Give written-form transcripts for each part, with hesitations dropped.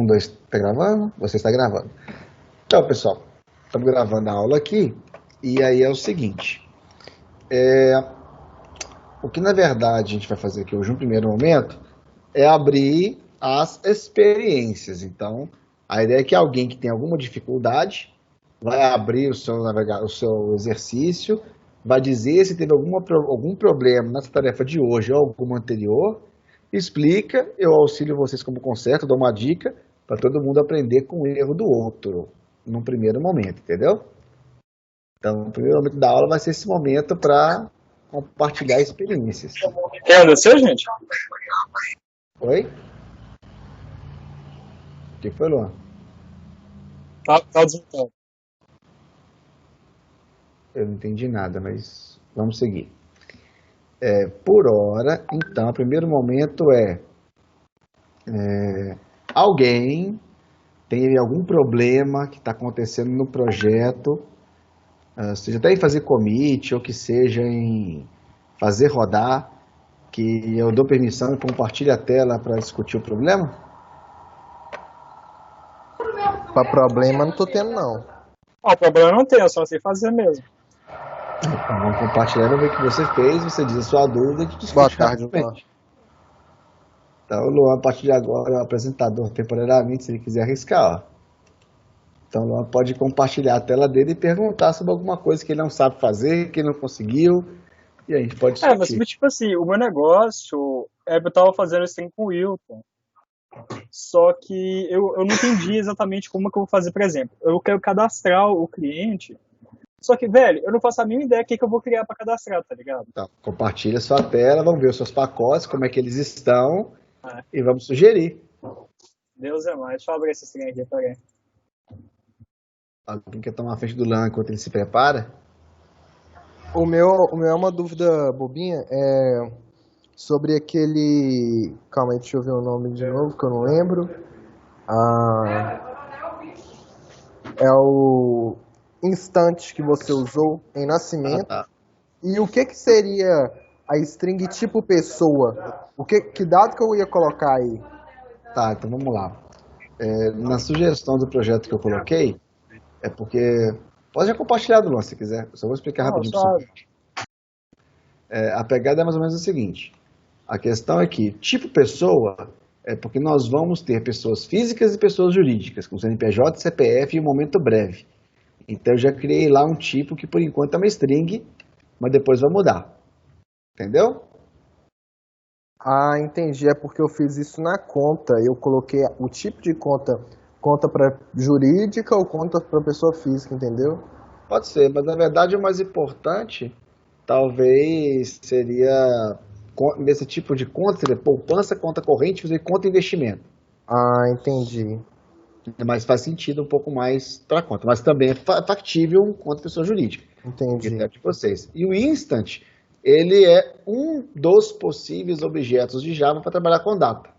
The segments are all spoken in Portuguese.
dois, tá gravando? Você está gravando. Então, pessoal, estamos gravando a aula aqui, e aí é o seguinte, o que na verdade a gente vai fazer aqui hoje, no primeiro momento, é abrir as experiências. Então, a ideia é que alguém que tem alguma dificuldade vai abrir o seu exercício, vai dizer se teve algum problema nessa tarefa de hoje ou alguma anterior, explica, eu auxilio vocês como conserto, dou uma dica para todo mundo aprender com o erro do outro, num primeiro momento, entendeu? Então, o primeiro momento da aula vai ser esse momento para compartilhar experiências. Quer descer, gente? Oi? O que foi, Luan? Tá desmontado. Eu não entendi nada, mas vamos seguir. Por hora, então, o primeiro momento alguém tem algum problema que está acontecendo no projeto, seja até em fazer commit ou que seja em fazer rodar, que eu dou permissão e compartilho a tela para discutir o problema? Pra problema não tô tendo, não. O problema não tem, eu só sei fazer mesmo. Então, vamos compartilhar, vamos ver o que você fez, você diz a sua dúvida e a gente discute Boa tarde, Luan. rapidamente. Então, o Luan, a partir de agora, é o apresentador temporariamente, se ele quiser arriscar, ó. Então, o Luan pode compartilhar a tela dele e perguntar sobre alguma coisa que ele não sabe fazer, que ele não conseguiu, e a gente pode discutir. Mas tipo assim, o meu negócio, eu tava fazendo isso com o Wilton, só que eu não entendi exatamente como que eu vou fazer, por exemplo. Eu quero cadastrar o cliente, só que, velho, eu não faço a mínima ideia do que eu vou criar pra cadastrar, tá ligado? Então, compartilha a sua tela, vamos ver os seus pacotes, como é que eles estão, É. e vamos sugerir. Deus é mais. Deixa eu abrir esse trem aqui, peraí. Alguém quer tomar a frente do Luan enquanto ele se prepara? O meu é uma dúvida bobinha, sobre aquele... Calma aí, deixa eu ver o nome de novo, que eu não lembro. É o instante que você usou em nascimento. Tá. E o que seria a string tipo pessoa? Que dado que eu ia colocar aí? Tá, então vamos lá. Na sugestão do projeto que eu coloquei, é porque... Pode já compartilhar do Luan se quiser, eu só vou explicar rapidinho para você. A pegada é mais ou menos o seguinte. A questão é que, tipo pessoa, é porque nós vamos ter pessoas físicas e pessoas jurídicas, com CNPJ, CPF e um momento breve. Então eu já criei lá um tipo que por enquanto é uma string, mas depois vai mudar. Entendeu? Ah, entendi. É porque eu fiz isso na conta. Eu coloquei o tipo de conta para jurídica ou conta para pessoa física, entendeu? Pode ser, mas na verdade o mais importante talvez seria nesse tipo de conta, seria poupança, conta corrente e conta investimento. Ah, entendi. Mas faz sentido um pouco mais para conta. Mas também é factível conta pessoa jurídica. Entendi. De vocês. E o Instant, ele é um dos possíveis objetos de Java para trabalhar com data.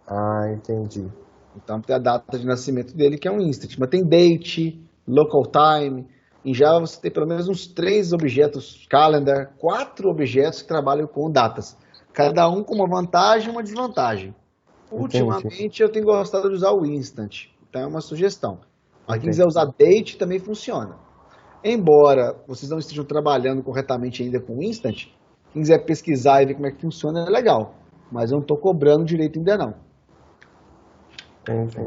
Ah, entendi. Então tem a data de nascimento dele, que é um Instant. Mas tem date, local time. Em Java você tem pelo menos uns 3 objetos, calendar, 4 objetos que trabalham com datas. Cada um com uma vantagem e uma desvantagem. Ultimamente eu tenho gostado de usar o Instant. Então é uma sugestão. Mas quem quiser usar date também funciona. Embora vocês não estejam trabalhando corretamente ainda com o Instant, quem quiser pesquisar e ver como é que funciona é legal. Mas eu não estou cobrando direito ainda não.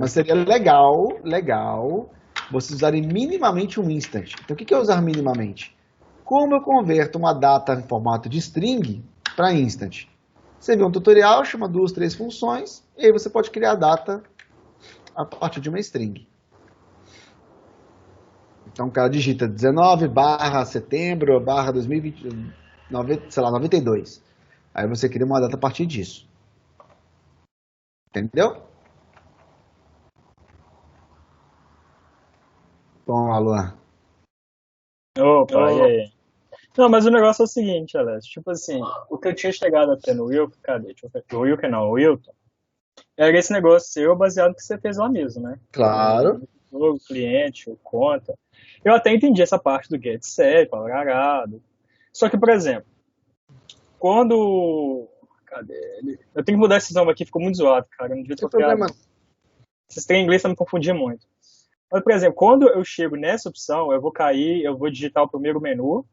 Mas seria legal vocês usarem minimamente um Instant. Então o que é usar minimamente? Como eu converto uma data em formato de string para Instant? Você vê um tutorial, chama 2, 3 funções, e aí você pode criar a data a partir de uma string. Então o cara digita 19/setembro/2020, sei lá, 92. Aí você cria uma data a partir disso. Entendeu? Bom, Luan. Opa, e aí? Não, mas o negócio é o seguinte, Alex. Tipo assim, o que eu tinha chegado até no Wilton, cadê? Deixa eu ver. O Wilton não, o Wilton. Era esse negócio seu baseado no que você fez lá mesmo, né? Claro. O cliente, o conta. Eu até entendi essa parte do get set, palavra. Só que, por exemplo, quando... Cadê ele? Eu tenho que mudar esse nome aqui, ficou muito zoado, cara. Eu não devia Não tem trocar. problema. Esses trem em inglês tá me confundindo muito. Mas, por exemplo, quando eu chego nessa opção, eu vou cair, eu vou digitar o primeiro menu,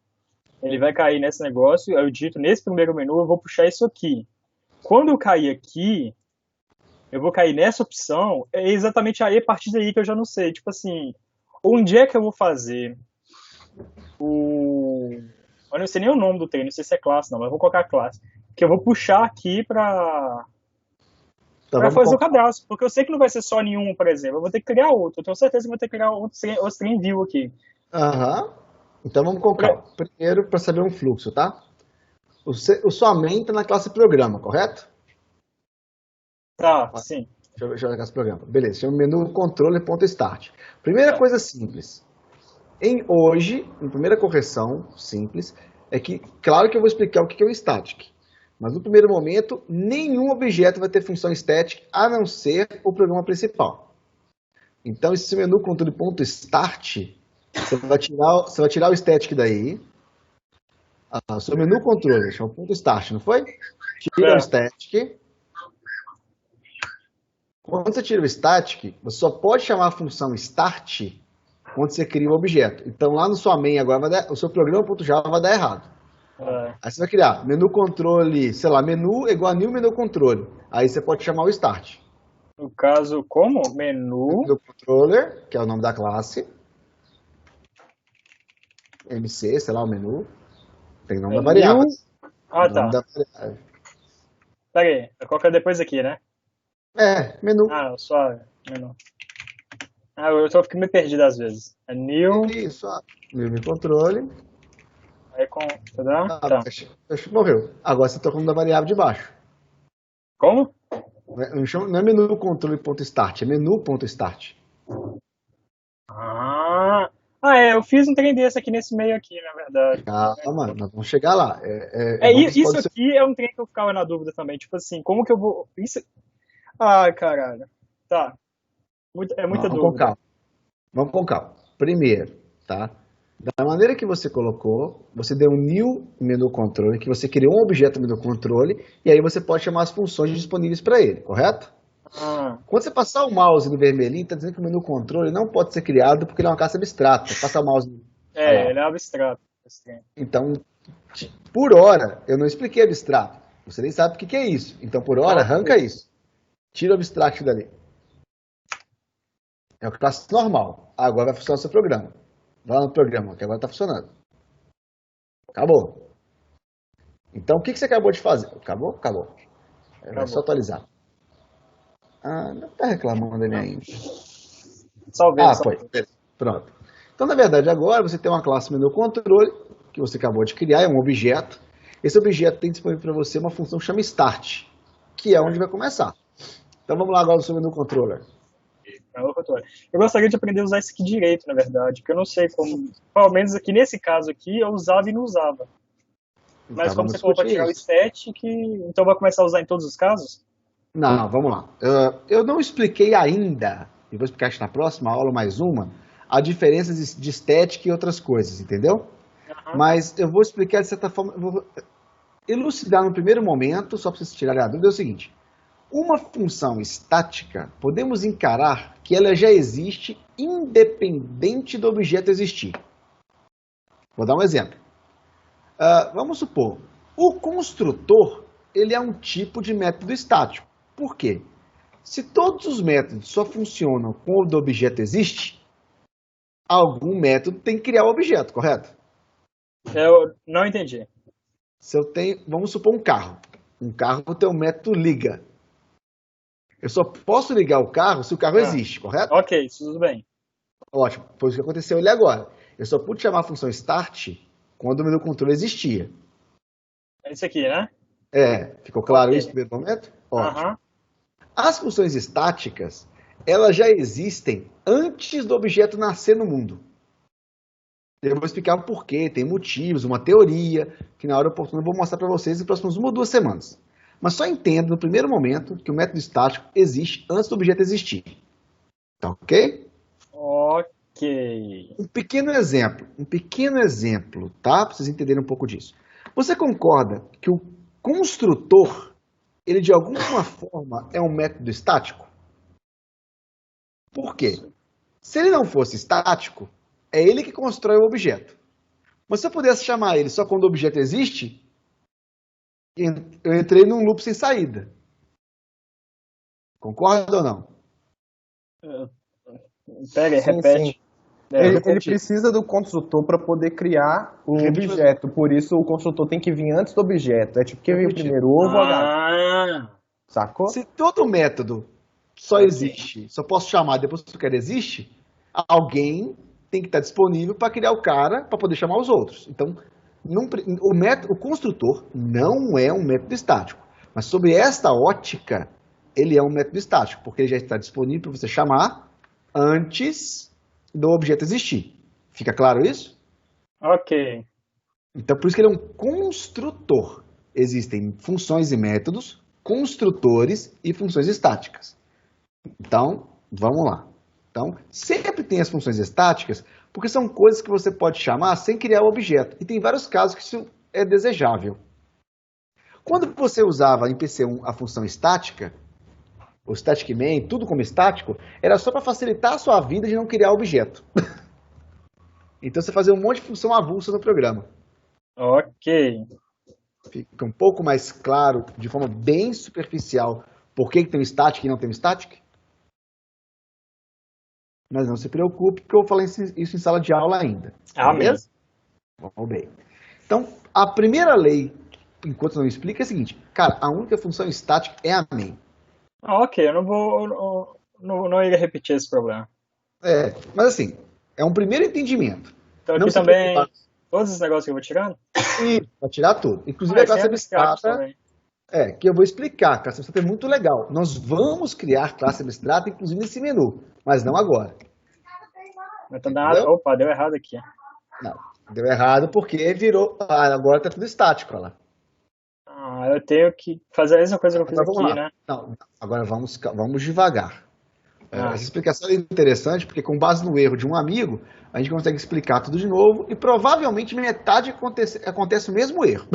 ele vai cair nesse negócio, eu digito nesse primeiro menu, eu vou puxar isso aqui. Quando eu cair aqui, eu vou cair nessa opção, é exatamente aí, a partir daí que eu já não sei. Tipo assim, onde é que eu vou fazer o... Eu não sei nem o nome do trem, não sei se é classe não, mas eu vou colocar classe. Que eu vou puxar aqui Então pra vamos fazer o com cadastro. Porque eu sei que não vai ser só nenhum, por exemplo. Eu vou ter que criar outro. Eu tenho certeza que vou ter que criar outro trem view aqui. Aham. Então vamos com calma. Primeiro, para saber um fluxo, tá? O sua main está na classe programa, correto? Tá, sim. Deixa eu ver a classe programa. Beleza, chama menu controle.start. Primeira coisa simples. Hoje, em primeira correção simples, é que, claro que eu vou explicar o que é o static. Mas no primeiro momento, nenhum objeto vai ter função static a não ser o programa principal. Então, esse menu controle.start, você vai tirar o static daí. O seu menu controle chama ponto .start, não foi? Tira o static. Quando você tira o static, você só pode chamar a função start quando você cria o objeto. Então, lá no sua main agora, o seu programa.java vai dar errado. Aí você vai criar menu controle, sei lá, menu igual a new menu controle. Aí você pode chamar o start. No caso, como? Menu. Menu controller, que é o nome da classe. MC, sei lá, o menu. Tem nome da variável. Ah, tá. Pera aí, eu coloco depois aqui, né? Menu. Ah, só menu. Eu tô ficando meio perdido às vezes. É new. Isso, new controle. Aí com. Tá. Morreu. Agora você tá com o nome da variável de baixo. Como? Não é menu controle.start, é menu.start. Eu fiz um trem desse aqui nesse meio aqui, na verdade. Calma, nós vamos chegar lá. Isso aqui é um trem que eu ficava na dúvida também. Tipo assim, como que eu vou. Isso... Ai, caralho. Tá. É muita dúvida. Vamos com calma. Primeiro, tá? Da maneira que você colocou, você deu um new menu controle, que você criou um objeto menu controle, e aí você pode chamar as funções disponíveis para ele, correto? Quando você passar o mouse no vermelhinho, está dizendo que o menu controle não pode ser criado porque ele é uma classe abstrata. Passar o mouse. Ele é abstrato. Então, por hora, eu não expliquei abstrato. Você nem sabe o que é isso. Então, por hora, arranca isso. Tira o abstract dali. É uma classe normal. Agora vai funcionar o seu programa. Vai lá no programa, que agora está funcionando. Acabou. Então, o que você acabou de fazer? Acabou? Acabou. É só atualizar. Não está reclamando ele ainda. Salvei. Foi. Pronto. Então, na verdade, agora você tem uma classe menu controle, que você acabou de criar, é um objeto. Esse objeto tem disponível para você uma função que chama start, que é onde vai começar. Então, vamos lá agora no seu menu controller. Eu gostaria de aprender a usar isso aqui direito, na verdade, porque eu não sei como. Pelo menos aqui nesse caso aqui, eu usava e não usava. Mas como você falou para tirar o static, então vai começar a usar em todos os casos? Não, vamos lá. Eu não expliquei ainda, e vou explicar isso na próxima aula, mais uma, a diferença de static e outras coisas, entendeu? Mas eu vou explicar de certa forma, vou elucidar no primeiro momento, só para vocês tirarem a dúvida, é o seguinte. Uma função estática, podemos encarar que ela já existe independente do objeto existir. Vou dar um exemplo. Vamos supor, o construtor ele é um tipo de método estático. Por quê? Se todos os métodos só funcionam quando o objeto existe, algum método tem que criar o objeto, correto? Eu não entendi. Vamos supor um carro. Um carro tem o método liga. Eu só posso ligar o carro se o carro existe, correto? Ok, isso tudo bem. Ótimo, foi isso que aconteceu ali agora. Eu só pude chamar a função start quando o meu controle existia. É isso aqui, né? Ficou claro isso no primeiro momento? Ótimo. As funções estáticas, elas já existem antes do objeto nascer no mundo. Eu vou explicar o porquê, tem motivos, uma teoria, que na hora oportuna eu vou mostrar para vocês nas próximas 1 ou 2 semanas. Mas só entenda no primeiro momento que o método estático existe antes do objeto existir. Tá ok? Ok. Um pequeno exemplo, tá? Para vocês entenderem um pouco disso. Você concorda que o construtor, ele de alguma forma é um método estático? Por quê? Se ele não fosse estático, é ele que constrói o objeto. Mas se eu pudesse chamar ele só quando o objeto existe, eu entrei num loop sem saída. Concorda ou não? Pega aí, Sim, repete. sim. Ele precisa do construtor para poder criar o objeto. Por isso o construtor tem que vir antes do objeto. É tipo, quem vem primeiro, o ovo ou a galinha? Sacou? Se todo método só existe, só posso chamar depois que o cara existe, alguém tem que estar disponível para criar o cara para poder chamar os outros. Então, o construtor não é um método estático. Mas sob esta ótica, ele é um método estático, porque ele já está disponível para você chamar antes do objeto existir. Fica claro isso? Ok. Então, por isso que ele é um construtor. Existem funções e métodos, construtores e funções estáticas. Então, vamos lá. Então, sempre tem as funções estáticas, porque são coisas que você pode chamar sem criar o objeto. E tem vários casos que isso é desejável. Quando você usava em PC1 a função estática, o static main, tudo como estático, era só para facilitar a sua vida de não criar objeto. Então você fazia um monte de função avulsa no programa. Ok. Fica um pouco mais claro, de forma bem superficial, por que tem um static e não tem um static? Mas não se preocupe, porque eu vou falar isso em sala de aula ainda. Beleza? Vamos bem. Então, a primeira lei, enquanto não explica, é a seguinte. Cara, a única função estática é a main. Ok, eu não iria repetir esse problema. Mas assim, é um primeiro entendimento. Então Não aqui se também, preocupe. todos os negócios que eu vou tirando? E vai tirar tudo. Inclusive a classe abstrata, também. que eu vou explicar. A classe abstrata é muito legal. Nós vamos criar classe abstrata, inclusive nesse menu, mas não agora. Mas tá dando... Opa, deu errado aqui. Não, deu errado porque virou. Agora está tudo estático, olha lá. Eu tenho que fazer a mesma coisa que eu fiz aqui, né? Não, agora vamos devagar. Essa explicação é interessante porque, com base no erro de um amigo, a gente consegue explicar tudo de novo e provavelmente metade acontece o mesmo erro.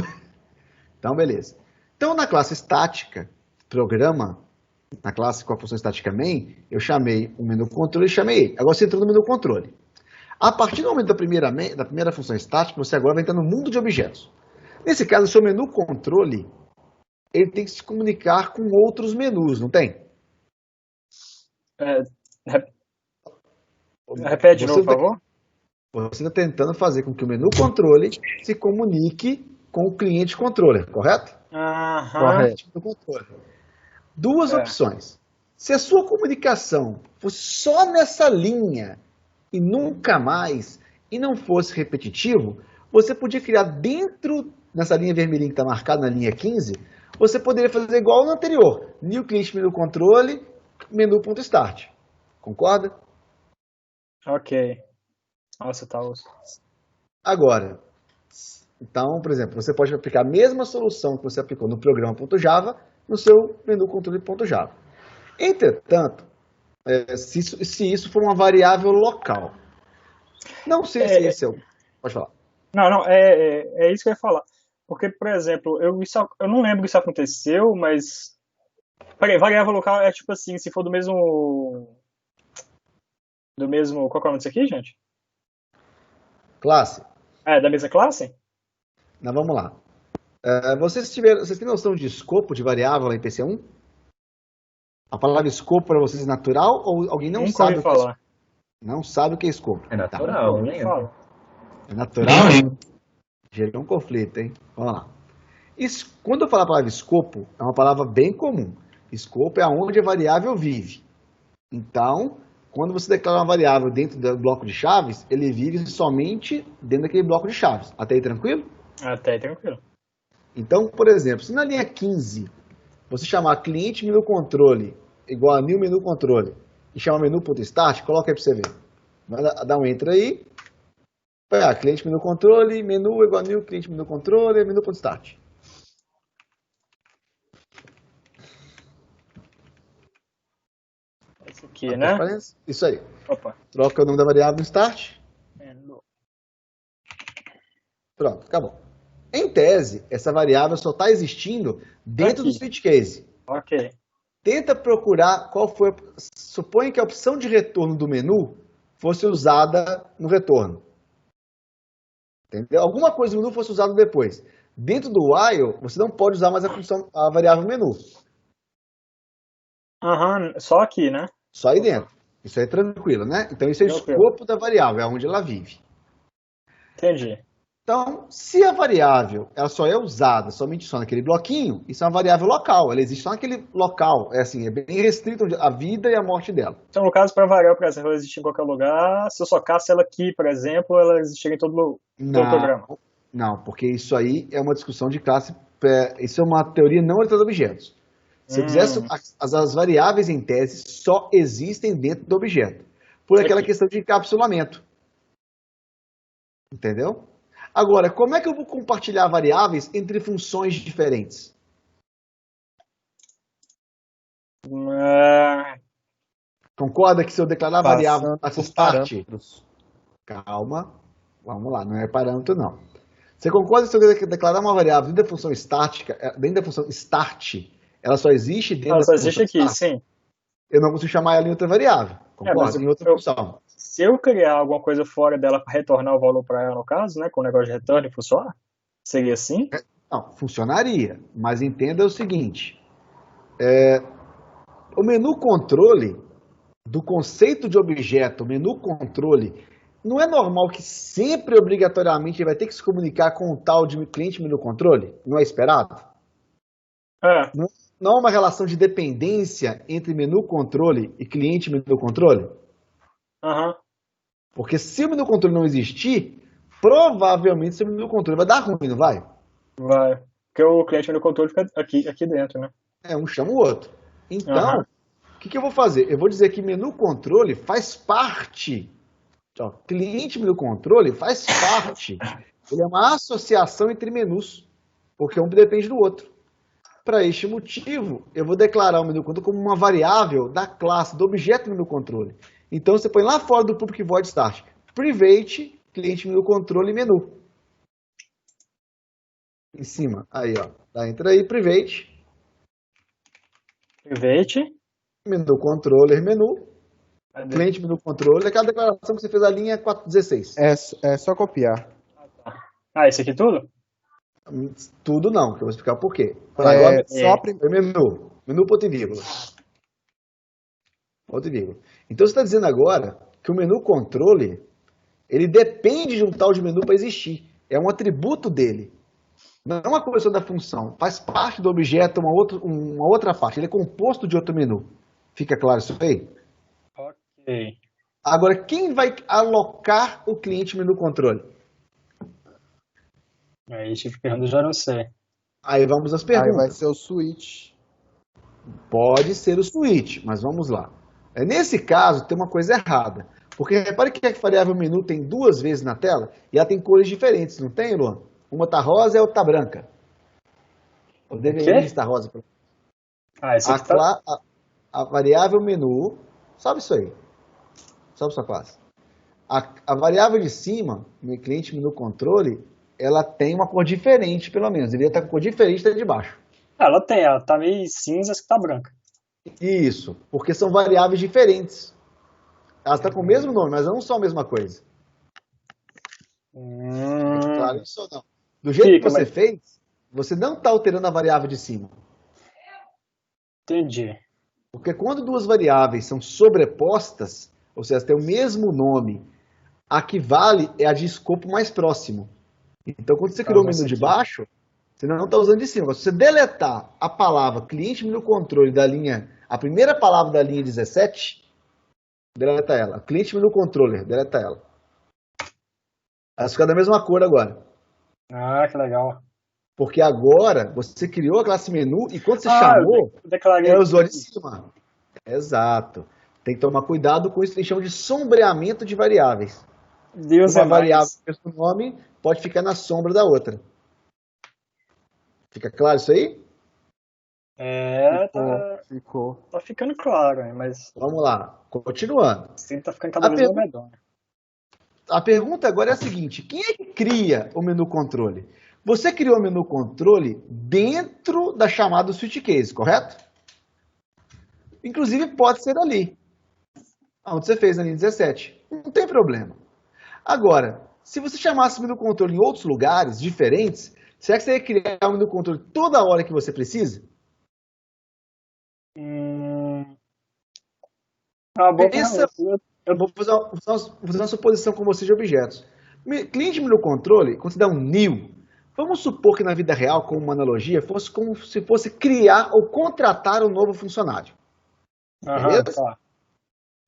Então, beleza. Então, na classe estática, programa, na classe com a função estática main, eu chamei o menu controle e chamei ele. Agora você entrou no menu controle. A partir do momento da primeira função estática, você agora vai entrar no mundo de objetos. Nesse caso, o seu menu controle, ele tem que se comunicar com outros menus, não tem? Repete de novo, por favor. Você está tentando fazer com que o menu controle se comunique com o cliente controller, correto? Correto. Duas opções. Se a sua comunicação fosse só nessa linha e nunca mais, e não fosse repetitivo, você podia criar dentro, nessa linha vermelhinha que está marcada na linha 15, você poderia fazer igual no anterior. New client menu controle, menu.start. Concorda? Ok. Nossa, tá osso. Agora, então, por exemplo, você pode aplicar a mesma solução que você aplicou no programa.java no seu menu controle.java. Entretanto, se isso for uma variável local. Não sei se esse é o... Pode falar. Não, é isso que eu ia falar. Porque, por exemplo, eu não lembro que isso aconteceu, mas... Peraí, variável local é tipo assim, se for do mesmo... Qual que é o nome disso aqui, gente? Classe. Da mesma classe? Não, vamos lá. Vocês têm noção de escopo de variável em PC1? A palavra escopo para vocês é natural ou alguém não sabe o que é escopo? Não sabe o que é escopo. É natural, né? É natural? Gerou um conflito, hein? Vamos lá. Quando eu falar a palavra escopo, é uma palavra bem comum. Escopo é onde a variável vive. Então, quando você declara uma variável dentro do bloco de chaves, ele vive somente dentro daquele bloco de chaves. Até aí tranquilo? Até aí tranquilo. Então, por exemplo, se na linha 15 você chamar cliente menu controle igual a new menu controle e chamar menu.start, coloca aí para você ver. Vai dar um enter aí. Vai cliente menu controle, menu igual a new cliente menu controle, menu.start. Esse aqui, né? Isso aí. Opa. Troca o nome da variável no start. Pronto, acabou. Em tese, essa variável só está existindo dentro do switch case. Ok. tenta procurar qual foi. Suponha que a opção de retorno do menu fosse usada no retorno. Entendeu? Alguma coisa do menu fosse usada depois. Dentro do while, você não pode usar mais a variável menu. Só aqui, né? Só aí dentro. Isso aí é tranquilo, né? Então isso é o escopo da variável, é onde ela vive. Entendi. Então, se a variável ela só é usada somente só naquele bloquinho, isso é uma variável local. Ela existe só naquele local. É assim, é bem restrito a vida e a morte dela. Então, no caso, para variável, por exemplo, ela existe em qualquer lugar. Se eu socasse ela aqui, por exemplo, ela existiria em todo programa. Não, porque isso aí é uma discussão de classe. Isso é uma teoria não orientada a objetos. Se eu quisesse, as variáveis em tese só existem dentro do objeto. Por aquela questão de encapsulamento. Entendeu? Agora, como é que eu vou compartilhar variáveis entre funções diferentes? Concorda que se eu declarar variável a start... Calma, vamos lá, não é parâmetro não. Você concorda que se eu declarar uma variável dentro da função estática, dentro da função start, ela só existe dentro da função Ela só existe aqui, start? sim. Eu não consigo chamar ela em outra variável, concorda? Em outra função. Se eu criar alguma coisa fora dela para retornar o valor para ela, no caso, né, com o negócio de retorno e funcionar, seria assim? Não, funcionaria, mas entenda o seguinte, o menu controle, do conceito de objeto, o menu controle, não é normal que sempre, obrigatoriamente, ele vai ter que se comunicar com o tal de cliente menu controle? Não é esperado? Não há uma relação de dependência entre menu controle e cliente menu controle? Porque se o menu controle não existir, provavelmente seu menu controle vai dar ruim, não vai? Vai. Porque o cliente menu controle fica aqui dentro, né? Um chama o outro. Então, o que eu vou fazer? Eu vou dizer que menu controle faz parte. Cliente menu controle faz parte. Ele é uma associação entre menus, porque um depende do outro. Para este motivo, eu vou declarar o menu controle como uma variável da classe, do objeto menu controle. Então, você põe lá fora do public void start, private, cliente menu controle menu. Em cima, aí, entra aí, private. Menu controller menu. Cliente menu controller, aquela declaração que você fez a linha 416. É só copiar. Esse aqui tudo? Tudo não, que eu vou explicar por quê. Só menu ponto e vírgula. Ponto e vírgula. Então você está dizendo agora que o menu controle, ele depende de um tal de menu para existir. É um atributo dele. Não é uma coisa da função. Faz parte do objeto uma outra parte. Ele é composto de outro menu. Fica claro isso aí? Ok. Agora, quem vai alocar o cliente menu controle? Aí, tipo, pergunta, já não sei. Aí vamos às perguntas. Aí vai ser o switch. Pode ser o switch, mas vamos lá. Nesse caso, tem uma coisa errada. Porque repare que a variável menu tem duas vezes na tela e ela tem cores diferentes, não tem, Luan? Uma está rosa e a outra está branca. Eu deveria estar rosa. Esse aqui tá... A variável menu, sabe isso aí? Sabe sua classe? A variável de cima, no cliente menu controle, ela tem uma cor diferente, pelo menos. Deveria estar com cor diferente da de baixo. Ela tá meio cinza, que tá branca. Isso, porque são variáveis diferentes. Elas estão com o mesmo nome, mas não são a mesma coisa. Claro, isso ou não? Do jeito que você fez, você não está alterando a variável de cima. Entendi. Porque quando duas variáveis são sobrepostas, ou seja, têm o mesmo nome, a que vale é a de escopo mais próximo. Então, quando você criou o menu de baixo, você não está usando de cima. Se você deletar a palavra cliente menu controle da linha, a primeira palavra da linha 17, deleta ela. Cliente menu controller, deleta ela. Elas ficam da mesma cor agora. Que legal. Porque agora você criou a classe menu e quando você chamou, ela usou de cima. Exato. Tem que tomar cuidado com isso que eles chamam de sombreamento de variáveis. Uma variável com o mesmo nome pode ficar na sombra da outra. Fica claro isso aí? Ficou. Tá ficando claro, mas... Vamos lá, continuando. Sim, tá ficando cada vez mais medonho. A pergunta agora é a seguinte: quem é que cria o menu controle? Você criou o menu controle dentro da chamada switch case, correto? Inclusive, pode ser ali, onde você fez na linha 17. Não tem problema. Agora, se você chamasse o menu controle em outros lugares diferentes, será que você ia criar o menu controle toda hora que você precisa? Boa Essa, pergunta. vou fazer uma suposição com você de objetos. Cliente menu controle, quando você dá um new, vamos supor que na vida real, como uma analogia, fosse como se fosse criar ou contratar um novo funcionário. Aham, Beleza? tá.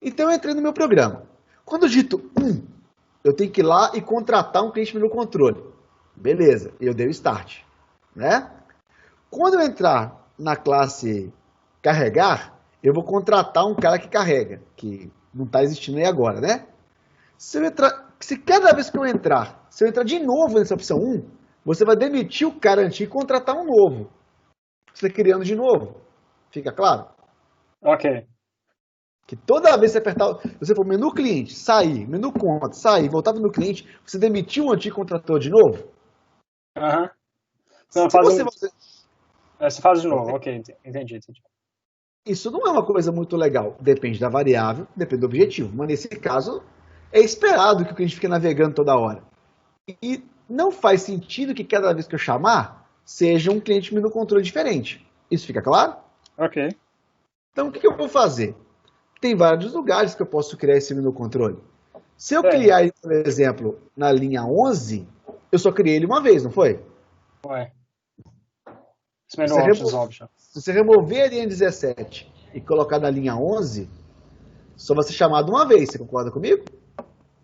Então eu entrei no meu programa. Quando eu digito eu tenho que ir lá e contratar um cliente menu controle. Beleza, eu dei o start. Né? Quando eu entrar na classe carregar, eu vou contratar um cara que carrega, que não está existindo aí agora, né? Se cada vez que eu entrar, se eu entrar de novo nessa opção 1, você vai demitir o cara antigo e contratar um novo. Você está criando de novo. Fica claro? Ok. Que toda vez que você apertar, você for menu cliente, sair, menu conta, sair, voltar no cliente, você demitiu o antigo contrator de novo? Aham. Se Você faz de novo, ok, entendi. Isso não é uma coisa muito legal. Depende da variável, depende do objetivo. Mas nesse caso, é esperado que o cliente fique navegando toda hora. E não faz sentido que cada vez que eu chamar, seja um cliente menu controle diferente. Isso fica claro? Ok. Então, o que eu vou fazer? Tem vários lugares que eu posso criar esse menu controle. Se eu criar ele, por exemplo, na linha 11, eu só criei ele uma vez, não foi? Ué. Esse menu option. Se você remover a linha 17 e colocar na linha 11, só vai ser chamado uma vez. Você concorda comigo?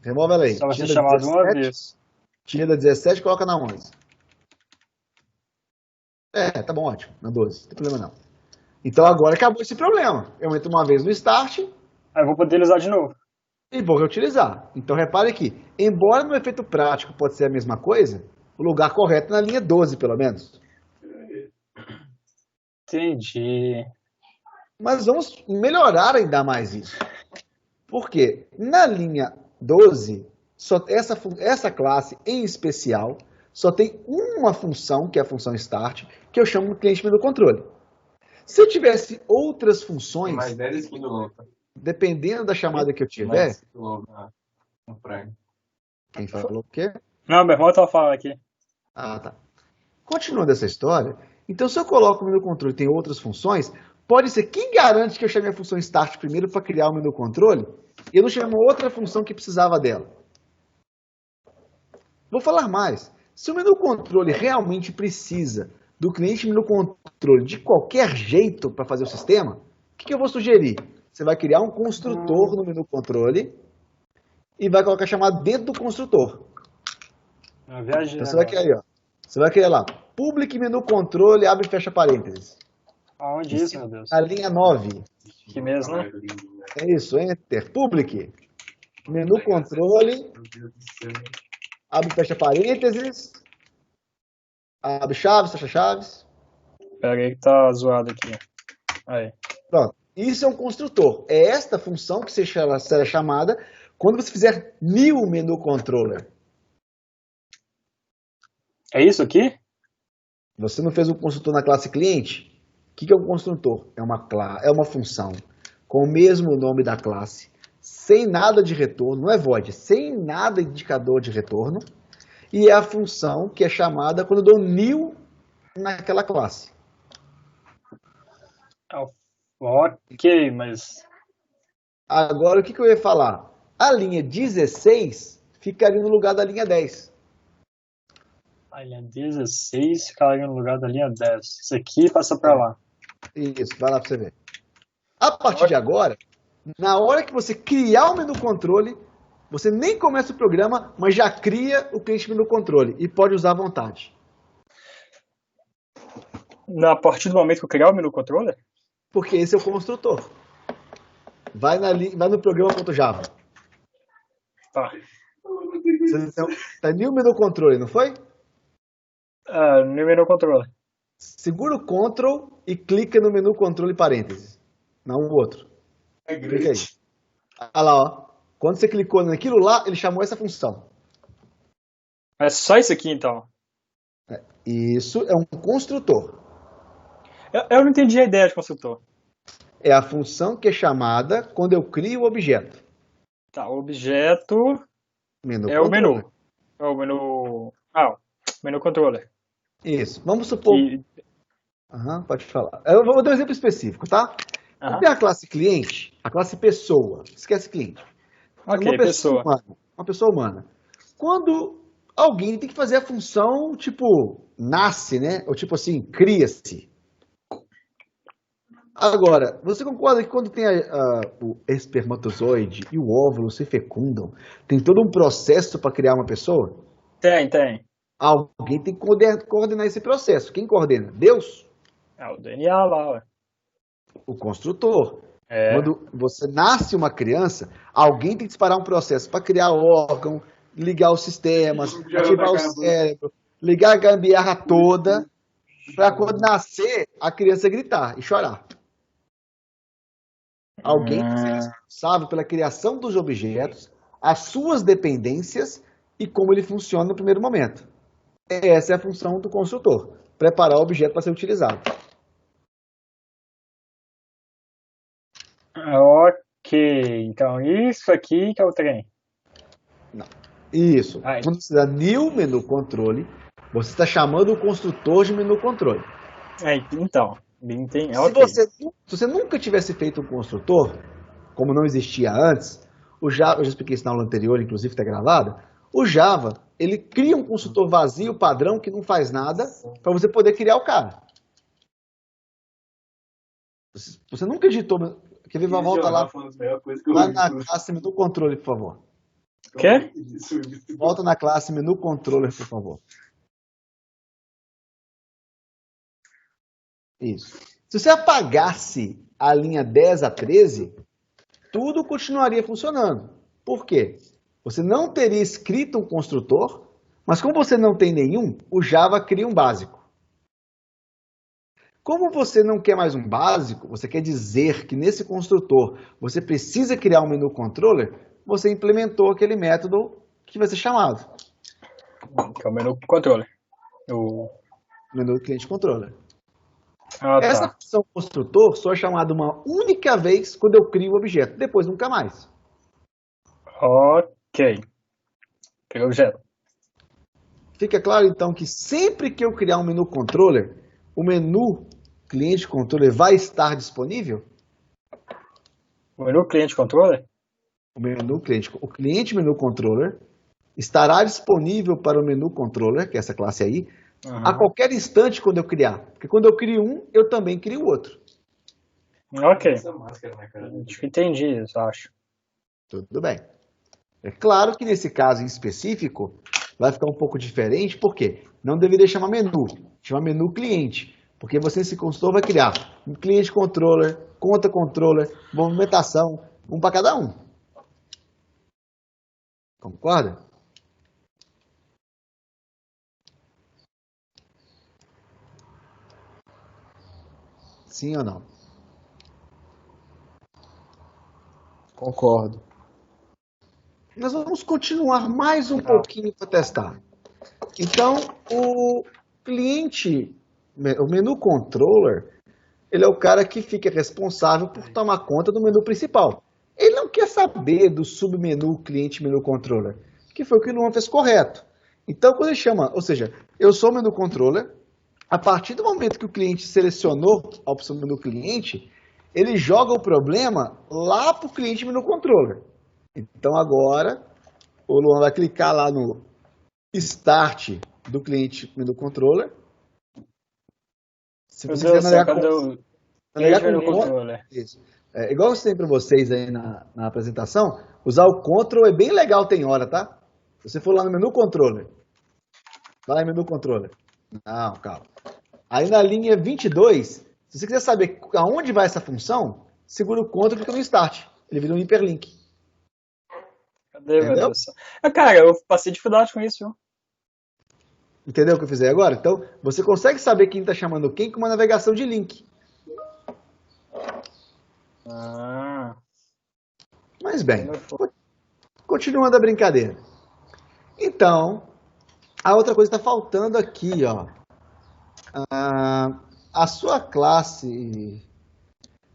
Remove ela aí. Só vai ser chamado uma vez. Tira da 17 e coloca na 11. Tá bom, ótimo. Na 12, não tem problema não. Então agora acabou esse problema. Eu entro uma vez no start. Aí eu vou poder usar de novo. E vou reutilizar. Então repare aqui, embora no efeito prático pode ser a mesma coisa, o lugar correto é na linha 12, pelo menos. Entendi. Mas vamos melhorar ainda mais isso. Por quê? Na linha 12, essa classe em especial só tem uma função, que é a função start, que eu chamo de cliente menu controle. Se eu tivesse outras funções, mais 10 quilos, dependendo da chamada que eu tiver... Quem falou o quê? Não, meu irmão estava falando aqui. Ah, tá. Continuando essa história, então se eu coloco o menu controle e tem outras funções, pode ser quem garante que eu chame a função start primeiro para criar o menu controle e eu não chamo outra função que precisava dela. Vou falar mais. Se o menu controle realmente precisa do cliente menu controle de qualquer jeito para fazer o sistema, o que eu vou sugerir? Você vai criar um construtor no menu controle e vai colocar chamado dentro do construtor. Então você vai criar, você vai criar lá, public menu controle, abre e fecha parênteses. Aonde isso, meu Deus? A linha 9. Que mesmo, né? É isso, enter, public. Menu controle, abre e fecha parênteses, abre chaves, fecha chaves. Pera aí que tá zoado aqui. Aí. Pronto. Isso é um construtor. É esta função que será chamada quando você fizer new menu controller. É isso aqui? Você não fez um construtor na classe cliente? O que é um construtor? É uma função com o mesmo nome da classe, sem nada de retorno, não é void, sem nada indicador de retorno, e é a função que é chamada quando eu dou new naquela classe. Ok, mas... Agora, o que eu ia falar? A linha 16 ficaria no lugar da linha 10. A linha 16 ficaria no lugar da linha 10. Isso aqui passa para lá. Isso, vai lá para você ver. A partir de agora, na hora que você criar o menu controle, você nem começa o programa, mas já cria o cliente menu controle e pode usar à vontade. A partir do momento que eu criar o menu controller? Porque esse é o construtor. Vai no programa.java. Tá. Tá new menu controle, não foi? No menu controller. Segura o Ctrl e clica no menu controle parênteses. Não o outro. Clica aí. Olha lá, ó. Quando você clicou naquilo lá, ele chamou essa função. É só isso aqui, então? Isso é um construtor. Eu não entendi a ideia de construtor. é a função que é chamada quando eu crio o objeto. Tá, o objeto Menu é o controller. menu. É o menu. Ah, menu controller. Isso. Vamos supor. Que. Aham, pode falar. Eu vou dar um exemplo específico, tá? Quando Aham. tem a classe cliente, a classe pessoa, esquece cliente. Ok, pessoa. Uma pessoa humana. Quando alguém tem que fazer a função, tipo, nasce, né? Ou tipo assim, cria-se. Agora, você concorda que quando tem o espermatozoide e o óvulo se fecundam, tem todo um processo para criar uma pessoa? Tem. Alguém tem que coordenar esse processo. Quem coordena? Deus? É o DNA lá, ué. O construtor. É. Quando você nasce uma criança, alguém tem que disparar um processo para criar órgão, ligar os sistemas, ativar o cérebro, ligar a gambiarra toda, para quando nascer, a criança gritar e chorar. Alguém tem que ser responsável pela criação dos objetos, as suas dependências e como ele funciona no primeiro momento. Essa é a função do construtor, preparar o objeto para ser utilizado. Ok, então isso aqui que é o trem. Isso. Ai. Quando você dá new menu controle, você está chamando o construtor de menu controle. Então, entendi. Se Ok. você nunca tivesse feito um construtor, como não existia antes, o Java, eu já expliquei isso na aula anterior, inclusive está gravado, o Java, ele cria um construtor vazio, padrão, que não faz nada, para você poder criar o cara. Você nunca digitou... Quer ver? Volta lá na classe menu controle, por favor. Quê? Volta na classe menu controller, por favor. Isso. Se você apagasse a linha 10 a 13, tudo continuaria funcionando. Por quê? Você não teria escrito um construtor, mas como você não tem nenhum, o Java cria um básico. Como você não quer mais um básico, você quer dizer que nesse construtor você precisa criar um menu controller, você implementou aquele método que vai ser chamado. Que é o menu controller. O... Menu cliente controller. Tá. Essa função construtor só é chamada uma única vez quando eu crio o objeto, depois nunca mais. Ok. Criou o objeto. Fica claro então que sempre que eu criar um menu controller, o menu cliente controller vai estar disponível? O menu cliente controller? O cliente menu controller estará disponível para o menu controller, que é essa classe aí, a qualquer instante quando eu criar. Porque quando eu crio um, eu também crio o outro. Ok. Acho que entendi isso, acho. Tudo bem. É claro que nesse caso em específico vai ficar um pouco diferente, porque não deveria chamar menu, chamar menu cliente. Porque você nesse construtor vai criar um cliente controller, conta controller, movimentação, um para cada um. Concorda? Sim ou não? Concordo. Nós vamos continuar mais um pouquinho para testar. Então, o cliente, o menu controller, ele é o cara que fica responsável por tomar conta do menu principal. Ele não quer saber do submenu cliente menu controller, que foi o que o Luan fez correto. Então, quando ele chama, ou seja, eu sou o menu controller, a partir do momento que o cliente selecionou a opção menu cliente, ele joga o problema lá para o cliente menu controller. Então, agora, o Luan vai clicar lá no Start do cliente menu controller. Se você quiser navegar com controller, isso. Igual eu sempre para vocês aí na apresentação, usar o Ctrl é bem legal, tem hora, tá? Se você for lá no menu controller, vai lá em menu controller. Não, calma. Aí na linha 22, se você quiser saber aonde vai essa função, segura o Ctrl e clica no Start. Ele vira um hiperlink. Cadê, meu Deus do céu? Cara, eu passei dificuldade com isso, viu? Entendeu o que eu fiz aí agora? Então, você consegue saber quem está chamando quem com uma navegação de link. Mas bem, continuando a brincadeira. Então, a outra coisa que está faltando aqui, ó. A sua classe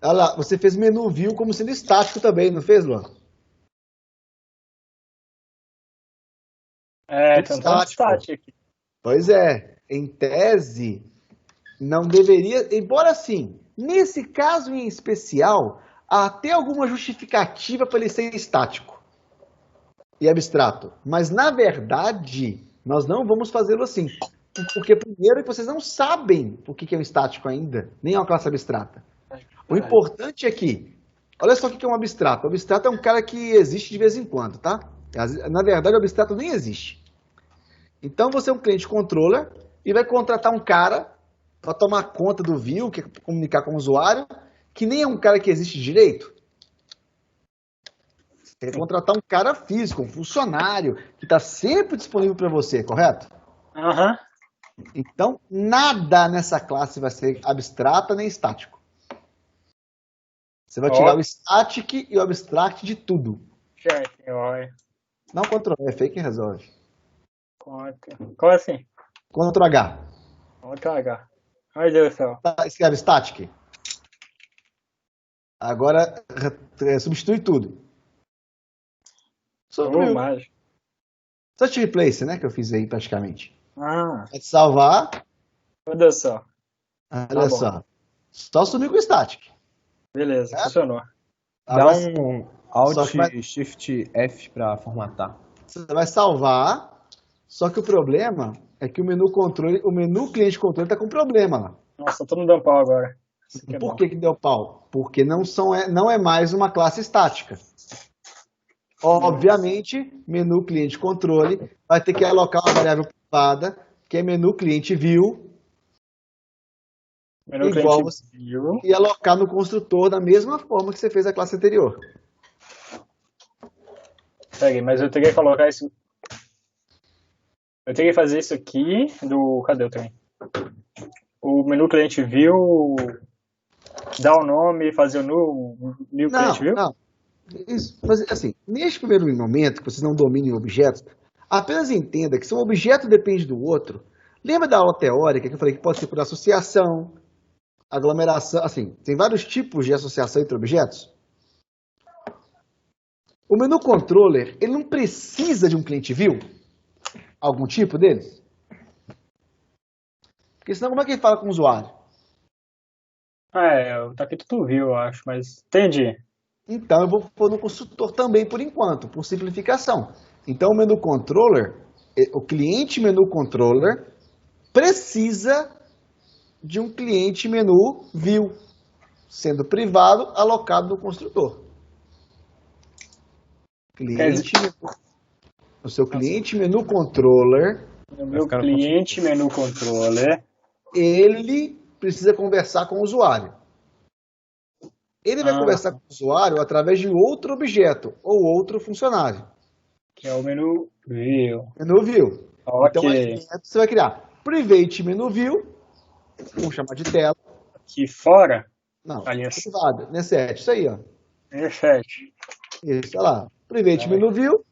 Olha lá, você fez menu view como sendo estático também, não fez, Luan? Tudo Tem um tanto de estático. stat aqui. Pois é, em tese, não deveria, embora sim, nesse caso em especial, há até alguma justificativa para ele ser estático e abstrato. Mas, na verdade, nós não vamos fazê-lo assim. Porque, primeiro, vocês não sabem o que é um estático ainda, nem é uma classe abstrata. O importante é que, olha só o que é um abstrato. O abstrato é um cara que existe de vez em quando, tá? Na verdade, o abstrato nem existe. Então, você é um cliente controller e vai contratar um cara para tomar conta do view, que é comunicar com o usuário, que nem é um cara que existe direito. Você quer contratar um cara físico, um funcionário, que está sempre disponível para você, correto? Aham. Então, nada nessa classe vai ser abstrata nem estático. Você vai tirar o static e o abstract de tudo. Não Ctrl F, que resolve. Como assim? Ctrl H. Ctrl H. Ai, Deus do céu. Escreve static. Agora, substitui tudo. Sumiu. Mágico. Touch Replace, né, que eu fiz aí praticamente. Vai salvar. Meu Deus do céu. Olha só. Só sumiu com o static. Beleza, funcionou. Dá um Alt Shift F para formatar. Você vai salvar, só que o problema é que o menu cliente controle está com problema lá. Nossa, tô no dando pau agora. Por que deu pau? Porque não é mais uma classe estática. Obviamente, menu cliente controle vai ter que alocar uma variável privada, que é menu cliente view, igual você e alocar no construtor da mesma forma que você fez a classe anterior. Peguei, mas eu teria que colocar isso. Eu teria que fazer isso aqui do. Cadê o trem? O menu cliente view, dar o nome, fazer o new cliente view? Não. Isso, mas assim, neste primeiro momento, que vocês não dominem objetos, apenas entenda que se um objeto depende do outro, lembra da aula teórica que eu falei que pode ser por associação, aglomeração, assim, tem vários tipos de associação entre objetos? O menu controller, ele não precisa de um cliente view? Algum tipo deles? Porque senão como é que ele fala com o usuário? Tá aqui tudo view, eu acho, mas entendi. Então eu vou pôr no construtor também por enquanto, por simplificação. Então o menu controller, o cliente menu controller precisa de um cliente menu view, sendo privado alocado no construtor. O seu cliente menu controller, o meu cliente menu controller, ele precisa conversar com o usuário. Ele vai conversar com o usuário através de outro objeto ou outro funcionário. Que é o menu view. Menu view. Okay. Então aí você vai criar private menu view, vamos chamar de tela. Aqui fora? Não, privada, N7, isso aí, ó. N7. Isso, olha lá. Private menu view,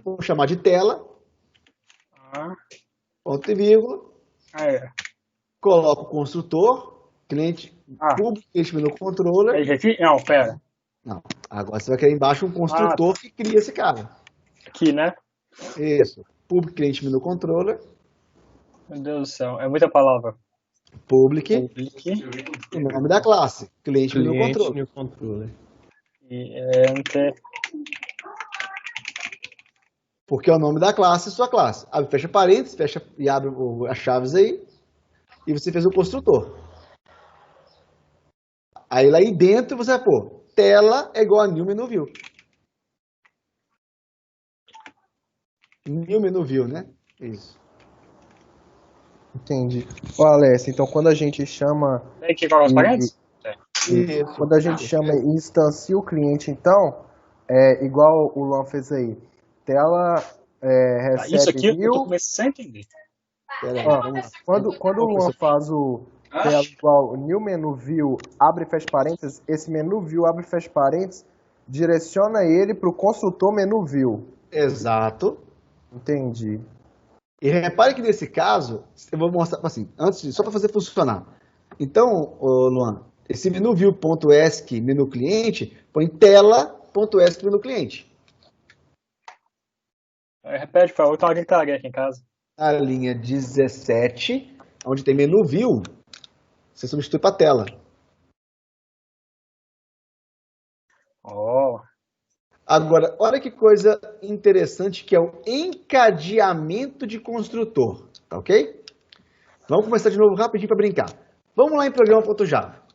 vamos chamar de tela. Ponto e vírgula. Coloca o construtor, cliente público, cliente menu controller. Não, pera. Não, agora você vai querer embaixo um construtor que cria esse cara. Aqui, né? Isso. Public cliente menu controller. Meu Deus do céu, é muita palavra. Public. O nome da classe. Cliente menu controller. E enter. Porque é o nome da classe, sua classe. Abre, fecha parênteses, fecha e abre as chaves aí. E você fez o construtor. Aí lá aí dentro você vai pôr tela é igual a new menu view. New menu view, né? Isso. Entendi. Ó, Alessio, então quando a gente chama... Tem que colocar os parênteses? Quando a gente chama e instancia o cliente, então, é igual o Luan fez aí. Tela recebe isso aqui view. Eu tô começando a entender. Quando o Luan faz o tela igual new menu view, abre e fecha parênteses, esse menu view abre e fecha parênteses, direciona ele para o construtor menu view. Exato. Entendi. E repare que nesse caso, eu vou mostrar assim, só para fazer funcionar. Então, Luan, Esse menu view.esc menu cliente, põe tela.esc menu cliente. Repete, por favor, tá uma gritaria aqui em casa. Na linha 17, onde tem menu view, você substitui para tela. Oh. Agora, olha que coisa interessante que é o encadeamento de construtor, tá ok? Vamos começar de novo rapidinho para brincar. Vamos lá em programa.java.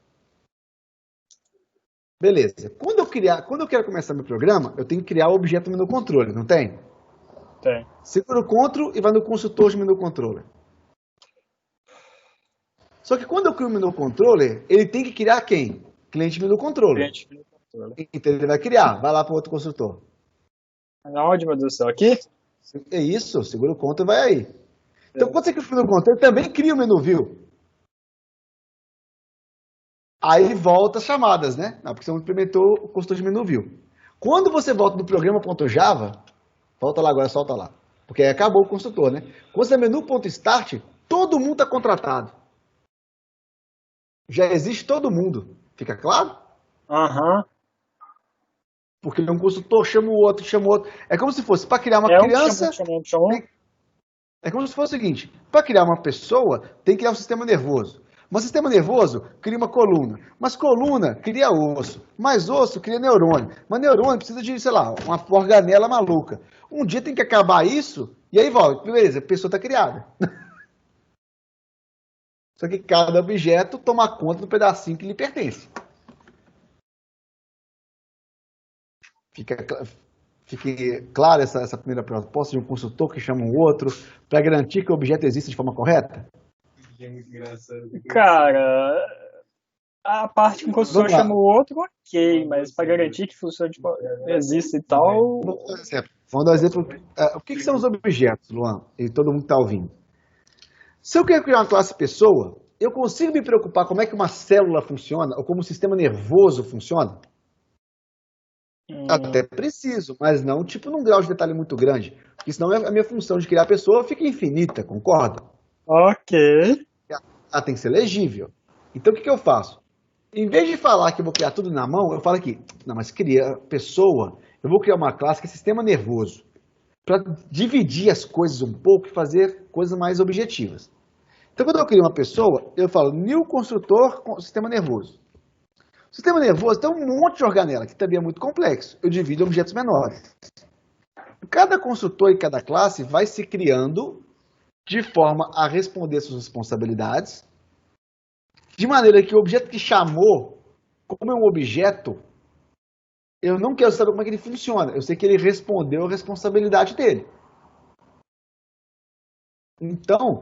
Beleza. Quando eu quero começar meu programa, eu tenho que criar o objeto menu controller, não tem? Tem. Segura o Ctrl e vai no consultor de menu controller. Só que quando eu crio o menu controller, ele tem que criar quem? Cliente menu controller. Cliente menu controller. Então ele vai criar. Vai lá para outro construtor. Onde, meu Deus do céu? Aqui? É isso, segura o Ctrl e vai aí. Então quando você cria o menu controller, ele também cria o menu view. Aí volta as chamadas, né? Não, porque você implementou o construtor de menu view. Quando você volta no programa.java, volta lá agora, solta lá. Porque aí acabou o construtor, né? Quando você é menu.start, todo mundo está contratado. Já existe todo mundo. Fica claro? Aham. Porque um consultor chama o outro, chama o outro. É como se fosse para criar uma criança. Chamou. É como se fosse o seguinte: para criar uma pessoa, tem que criar um sistema nervoso. Mas sistema nervoso cria uma coluna. Mas coluna cria osso. Mais osso cria neurônio. Mas neurônio precisa de, sei lá, uma organela maluca. Um dia tem que acabar isso, e aí volta. Beleza, a pessoa está criada. Só que cada objeto toma conta do pedacinho que lhe pertence. Fique clara essa primeira proposta de um consultor que chama um outro para garantir que o objeto existe de forma correta? Cara, a parte que o consultor chama o outro, ok, mas para garantir que funcione, tipo, existe e tal. Vamos dar um exemplo. O que são os objetos, Luan? E todo mundo está ouvindo. Se eu quero criar uma classe pessoa, eu consigo me preocupar como é que uma célula funciona ou como o sistema nervoso funciona? Até preciso, mas não tipo num grau de detalhe muito grande. Porque senão a minha função de criar a pessoa fica infinita, concorda? Ok. Ela tem que ser legível. Então o que eu faço? Em vez de falar que eu vou criar tudo na mão, eu falo aqui, não, mas cria pessoa, eu vou criar uma classe que é sistema nervoso. Para dividir as coisas um pouco e fazer coisas mais objetivas. Então quando eu crio uma pessoa, eu falo new construtor com sistema nervoso. O sistema nervoso tem um monte de organela, que também é muito complexo. Eu divido em objetos menores. Cada construtor e cada classe vai se criando de forma a responder suas responsabilidades, de maneira que o objeto que chamou, como é um objeto, eu não quero saber como é que ele funciona. Eu sei que ele respondeu a responsabilidade dele. Então,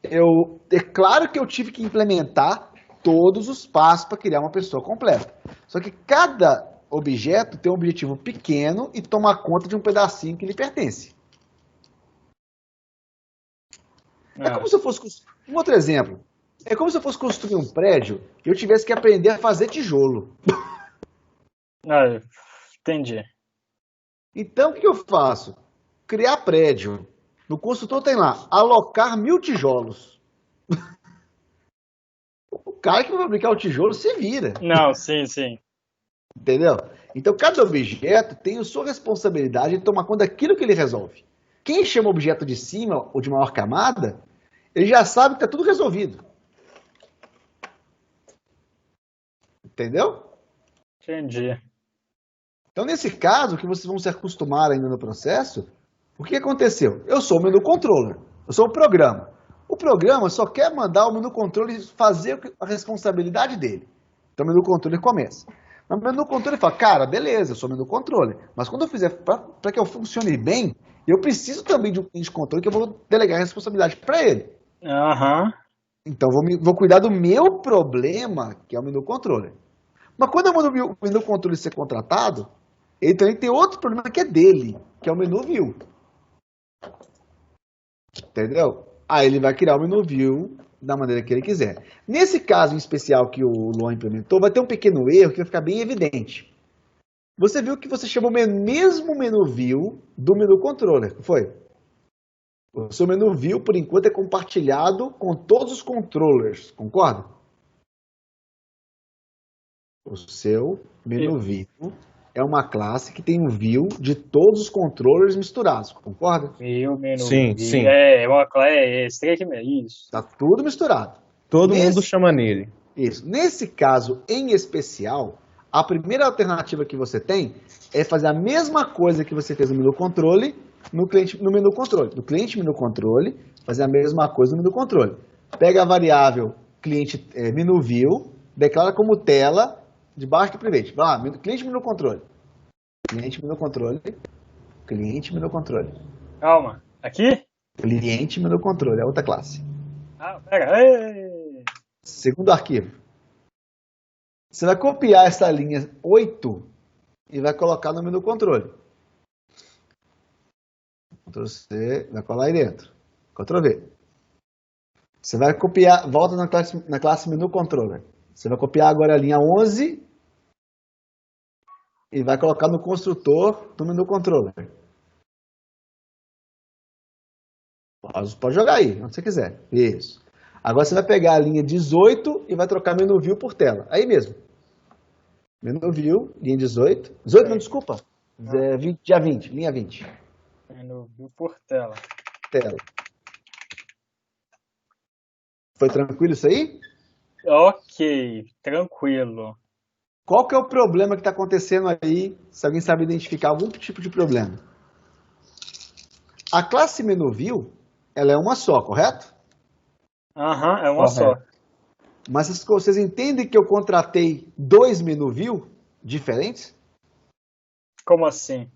é claro que eu tive que implementar todos os passos para criar uma pessoa completa. Só que cada objeto tem um objetivo pequeno e toma conta de um pedacinho que lhe pertence. É como se eu fosse... Um outro exemplo. É como se eu fosse construir um prédio e eu tivesse que aprender a fazer tijolo. Entendi. Então, o que eu faço? Criar prédio. No construtor tem lá, alocar 1000 tijolos. O cara que vai fabricar o tijolo se vira. Não, sim. Entendeu? Então, cada objeto tem a sua responsabilidade de tomar conta daquilo que ele resolve. Quem chama o objeto de cima ou de maior camada, ele já sabe que está tudo resolvido. Entendeu? Entendi. Então, nesse caso, que vocês vão se acostumar ainda no processo, o que aconteceu? Eu sou o menu controller, eu sou o programa. O programa só quer mandar o menu controller fazer a responsabilidade dele. Então, o menu controller começa. Mas o menu controller fala, cara, beleza, eu sou o menu controller, mas quando eu fizer, para que eu funcione bem, eu preciso também de um cliente de controle que eu vou delegar a responsabilidade para ele. Então, vou cuidar do meu problema, que é o menu controller. Mas quando eu mando o menu controller ser contratado, ele também tem outro problema que é dele, que é o menu view. Entendeu? Aí ele vai criar o menu view da maneira que ele quiser. Nesse caso em especial que o Luan implementou, vai ter um pequeno erro que vai ficar bem evidente. Você viu que você chamou o mesmo menu view do menu controller, não foi? O seu menu view, por enquanto, é compartilhado com todos os controllers, concorda? O seu menu view é uma classe que tem um view de todos os controllers misturados, concorda? Meu menu. Sim, sim. É uma classe. Esse aqui mesmo. Isso. Tá tudo misturado. Todo mundo chama nele. Isso. Nesse caso em especial, a primeira alternativa que você tem é fazer a mesma coisa que você fez no menu controle no menu controle. No cliente menu controle, fazer a mesma coisa no menu controle. Pega a variável cliente menu view, declara como tela debaixo do private. Vai lá, cliente menu controle. Cliente menu controle. Cliente menu controle. Calma. Aqui? Cliente menu controle, é outra classe. Ah, pera. Ei. Segundo arquivo. Você vai copiar essa linha 8 e vai colocar no menu controle. Ctrl C, vai colar aí dentro. Ctrl V. Você vai copiar, volta na classe menu controller. Você vai copiar agora a linha 11 e vai colocar no construtor do menu controller. Pode jogar aí, onde você quiser. Isso. Agora você vai pegar a linha 18 e vai trocar menu view por tela. Aí mesmo. Menu view, linha 18. 18 não, desculpa. Dia 20, linha 20. Menu view por tela. Tela. Foi tranquilo isso aí? Ok, tranquilo. Qual que é o problema que está acontecendo aí, se alguém sabe identificar algum tipo de problema? A classe menu view, ela é uma só, correto? Aham, é uma só. Mas vocês entendem que eu contratei dois menu view diferentes? Como assim?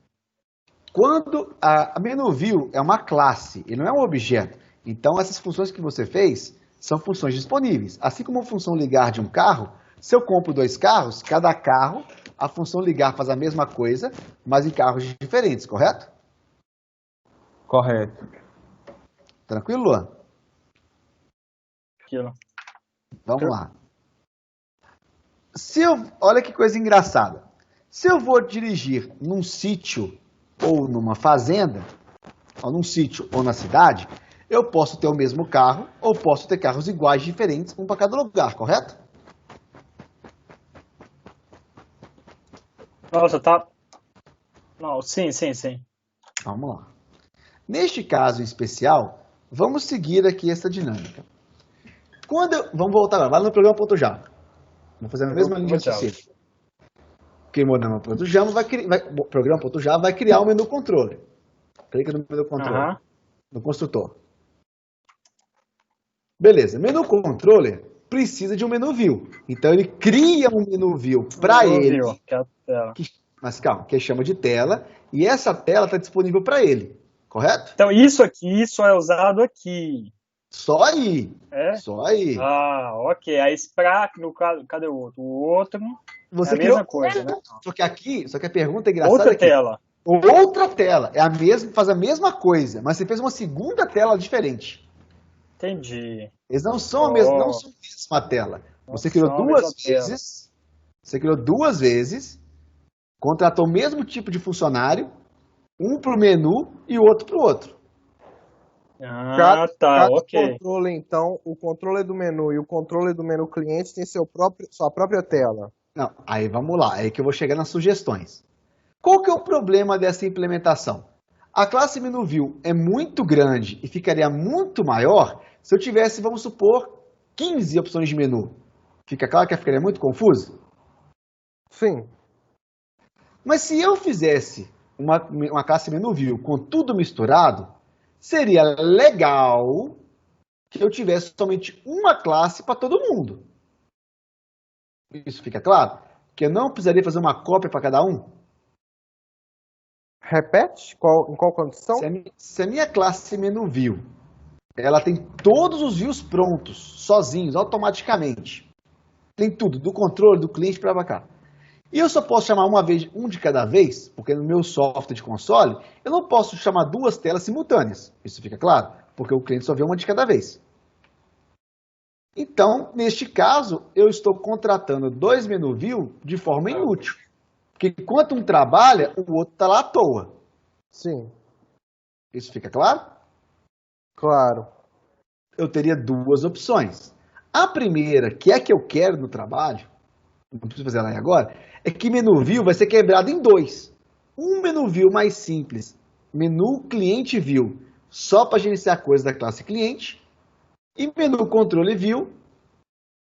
Quando a menu view é uma classe, ele não é um objeto. Então essas funções que você fez são funções disponíveis. Assim como a função ligar de um carro, se eu compro dois carros, cada carro, a função ligar faz a mesma coisa, mas em carros diferentes, correto? Correto. Tranquilo, Luan? Aquilo. Vamos lá. Olha que coisa engraçada. Se eu vou dirigir num sítio ou numa fazenda, ou num sítio ou na cidade, eu posso ter o mesmo carro ou posso ter carros iguais, diferentes, um para cada lugar, correto? Nossa, tá... Não, sim. Vamos lá. Neste caso em especial, vamos seguir aqui essa dinâmica. Vamos voltar agora, vai no programa.java. Vamos fazer a mesma linha de raciocínio. Queimou na programa.java, programa.java vai criar um menu controller. Clica no menu controller, no construtor. Beleza, menu controller precisa de um menu view. Então ele cria um menu view para ele, que é a tela. mas calma, que ele chama de tela, e essa tela está disponível para ele, correto? Então isso aqui só é usado aqui. Só aí. É? Só aí. Ah, ok. Aí no caso, cadê o outro? O outro Você é a mesma coisa, né? Só que a pergunta é engraçada. Outra tela. Outra tela. É a mesma, faz a mesma coisa, mas você fez uma segunda tela diferente. Entendi. Eles não são a mesma tela. Você criou duas vezes. Você criou duas vezes, contratou o mesmo tipo de funcionário, um para o menu e o outro para o outro. Cada ok. controle, então, o controle do menu e o controle do menu cliente tem sua própria tela. Não, aí vamos lá, é aí que eu vou chegar nas sugestões. Qual que é o problema dessa implementação? A classe menu view é muito grande e ficaria muito maior se eu tivesse, vamos supor, 15 opções de menu. Fica claro que ficaria muito confuso? Sim. Mas se eu fizesse uma classe menu view com tudo misturado, seria legal que eu tivesse somente uma classe para todo mundo. Isso fica claro? Que eu não precisaria fazer uma cópia para cada um? Repete? Em qual condição? Se a minha classe menu view, ela tem todos os views prontos, sozinhos, automaticamente. Tem tudo, do controle, do cliente para cá. E eu só posso chamar um de cada vez, porque no meu software de console, eu não posso chamar duas telas simultâneas. Isso fica claro? Porque o cliente só vê uma de cada vez. Então, neste caso, eu estou contratando dois menu view de forma inútil. Porque enquanto um trabalha, o outro está lá à toa. Sim. Isso fica claro? Claro. Eu teria duas opções. A primeira, que é que eu quero no trabalho, não preciso fazer ela aí agora, é que menu view vai ser quebrado em dois. Um menu view mais simples, menu cliente view, só para gerenciar coisas da classe cliente, e menu controle view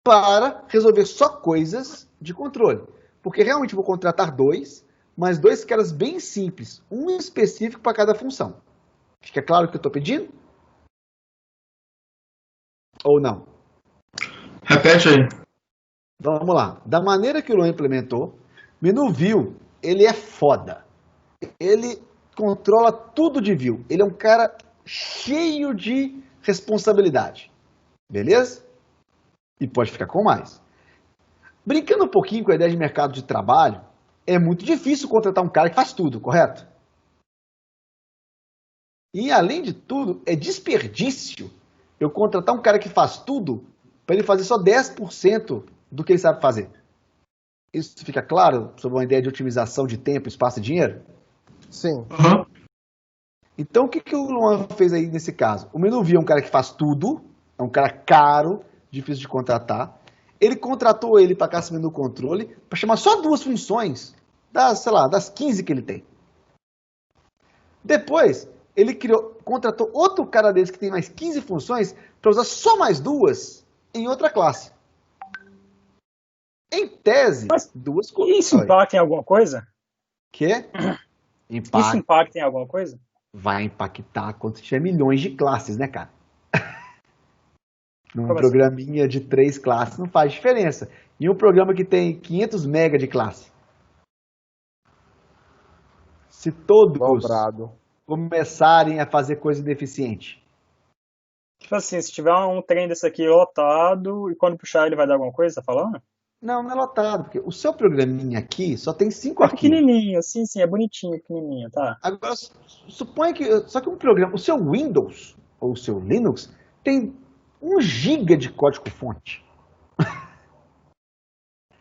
para resolver só coisas de controle. Porque realmente vou contratar dois, mas dois caras bem simples, um específico para cada função. Fica claro o que eu estou pedindo? Ou não? Repete aí. Vamos lá. Da maneira que o Luan implementou, menu view, ele é foda. Ele controla tudo de view. Ele é um cara cheio de responsabilidade. Beleza? E pode ficar com mais. Brincando um pouquinho com a ideia de mercado de trabalho, é muito difícil contratar um cara que faz tudo, correto? E, além de tudo, é desperdício eu contratar um cara que faz tudo para ele fazer só 10% do que ele sabe fazer. Isso fica claro sobre uma ideia de otimização de tempo, espaço e dinheiro? Sim. Uhum. Então, o que o Luan fez aí nesse caso? O menu view é um cara que faz tudo, é um cara caro, difícil de contratar. Ele contratou ele para classe menu controle para chamar só duas funções das, sei lá, das 15 que ele tem. Depois, ele contratou outro cara desse que tem mais 15 funções para usar só mais duas em outra classe. Em tese, Mas duas coisas. Isso impacta em alguma coisa? Que? Isso impacta em alguma coisa? Vai impactar quando você tiver milhões de classes, né, cara? Num Como programinha de 3 classes não faz diferença. E um programa que tem 500 mega de classe. Se todos Dobrado. começarem a fazer coisa ineficiente. Tipo assim, se tiver um trem desse aqui lotado e quando puxar ele vai dar alguma coisa, tá falando? Não, não é lotado, porque o seu programinha aqui só tem 5 É arquivos. pequenininho, sim, é bonitinho, pequenininho, tá. Agora, suponha que, só que um programa, o seu Windows ou o seu Linux tem 1 giga de código-fonte.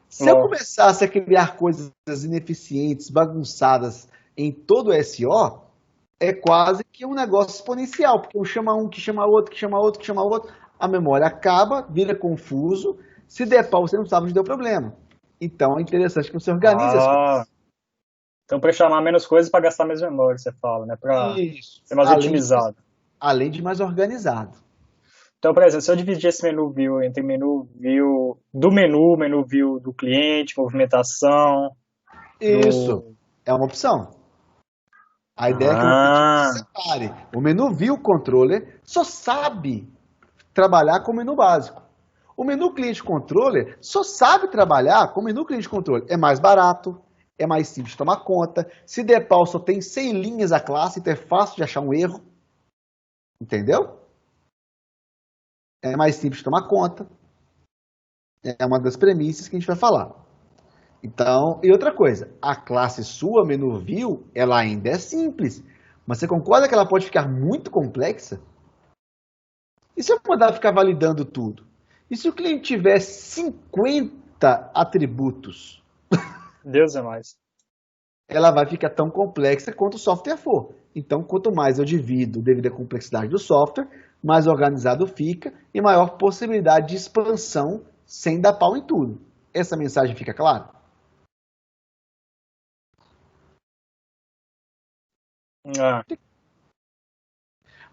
Se eu começasse a criar coisas ineficientes, bagunçadas em todo o SO, é quase que um negócio exponencial, porque um chama um, que chama outro, que chama outro, que chama outro, a memória acaba, vira confuso, se der pau, você não sabe onde deu problema. Então é interessante que você organize as coisas. Então para chamar menos coisas para gastar menos memória, você fala, né? Para Isso. ser mais otimizado. Além de mais organizado. Então, por exemplo, se eu dividir esse menu view entre menu view do menu view do cliente, movimentação. Isso. É uma opção. A ideia é que você separe. O menu view controller só sabe trabalhar com o menu básico. O menu cliente controller só sabe trabalhar com o menu cliente controller. É mais barato, é mais simples de tomar conta. Se der pau, só tem 100 linhas a classe, então é fácil de achar um erro. Entendeu? É mais simples de tomar conta. É uma das premissas que a gente vai falar. Então, e outra coisa, a classe sua, menu view, ela ainda é simples. Mas você concorda que ela pode ficar muito complexa? E se eu mandar ficar validando tudo? E se o cliente tiver 50 atributos? Deus é mais. Ela vai ficar tão complexa quanto o software for. Então, quanto mais eu divido devido à complexidade do software, mais organizado fica e maior possibilidade de expansão sem dar pau em tudo. Essa mensagem fica clara?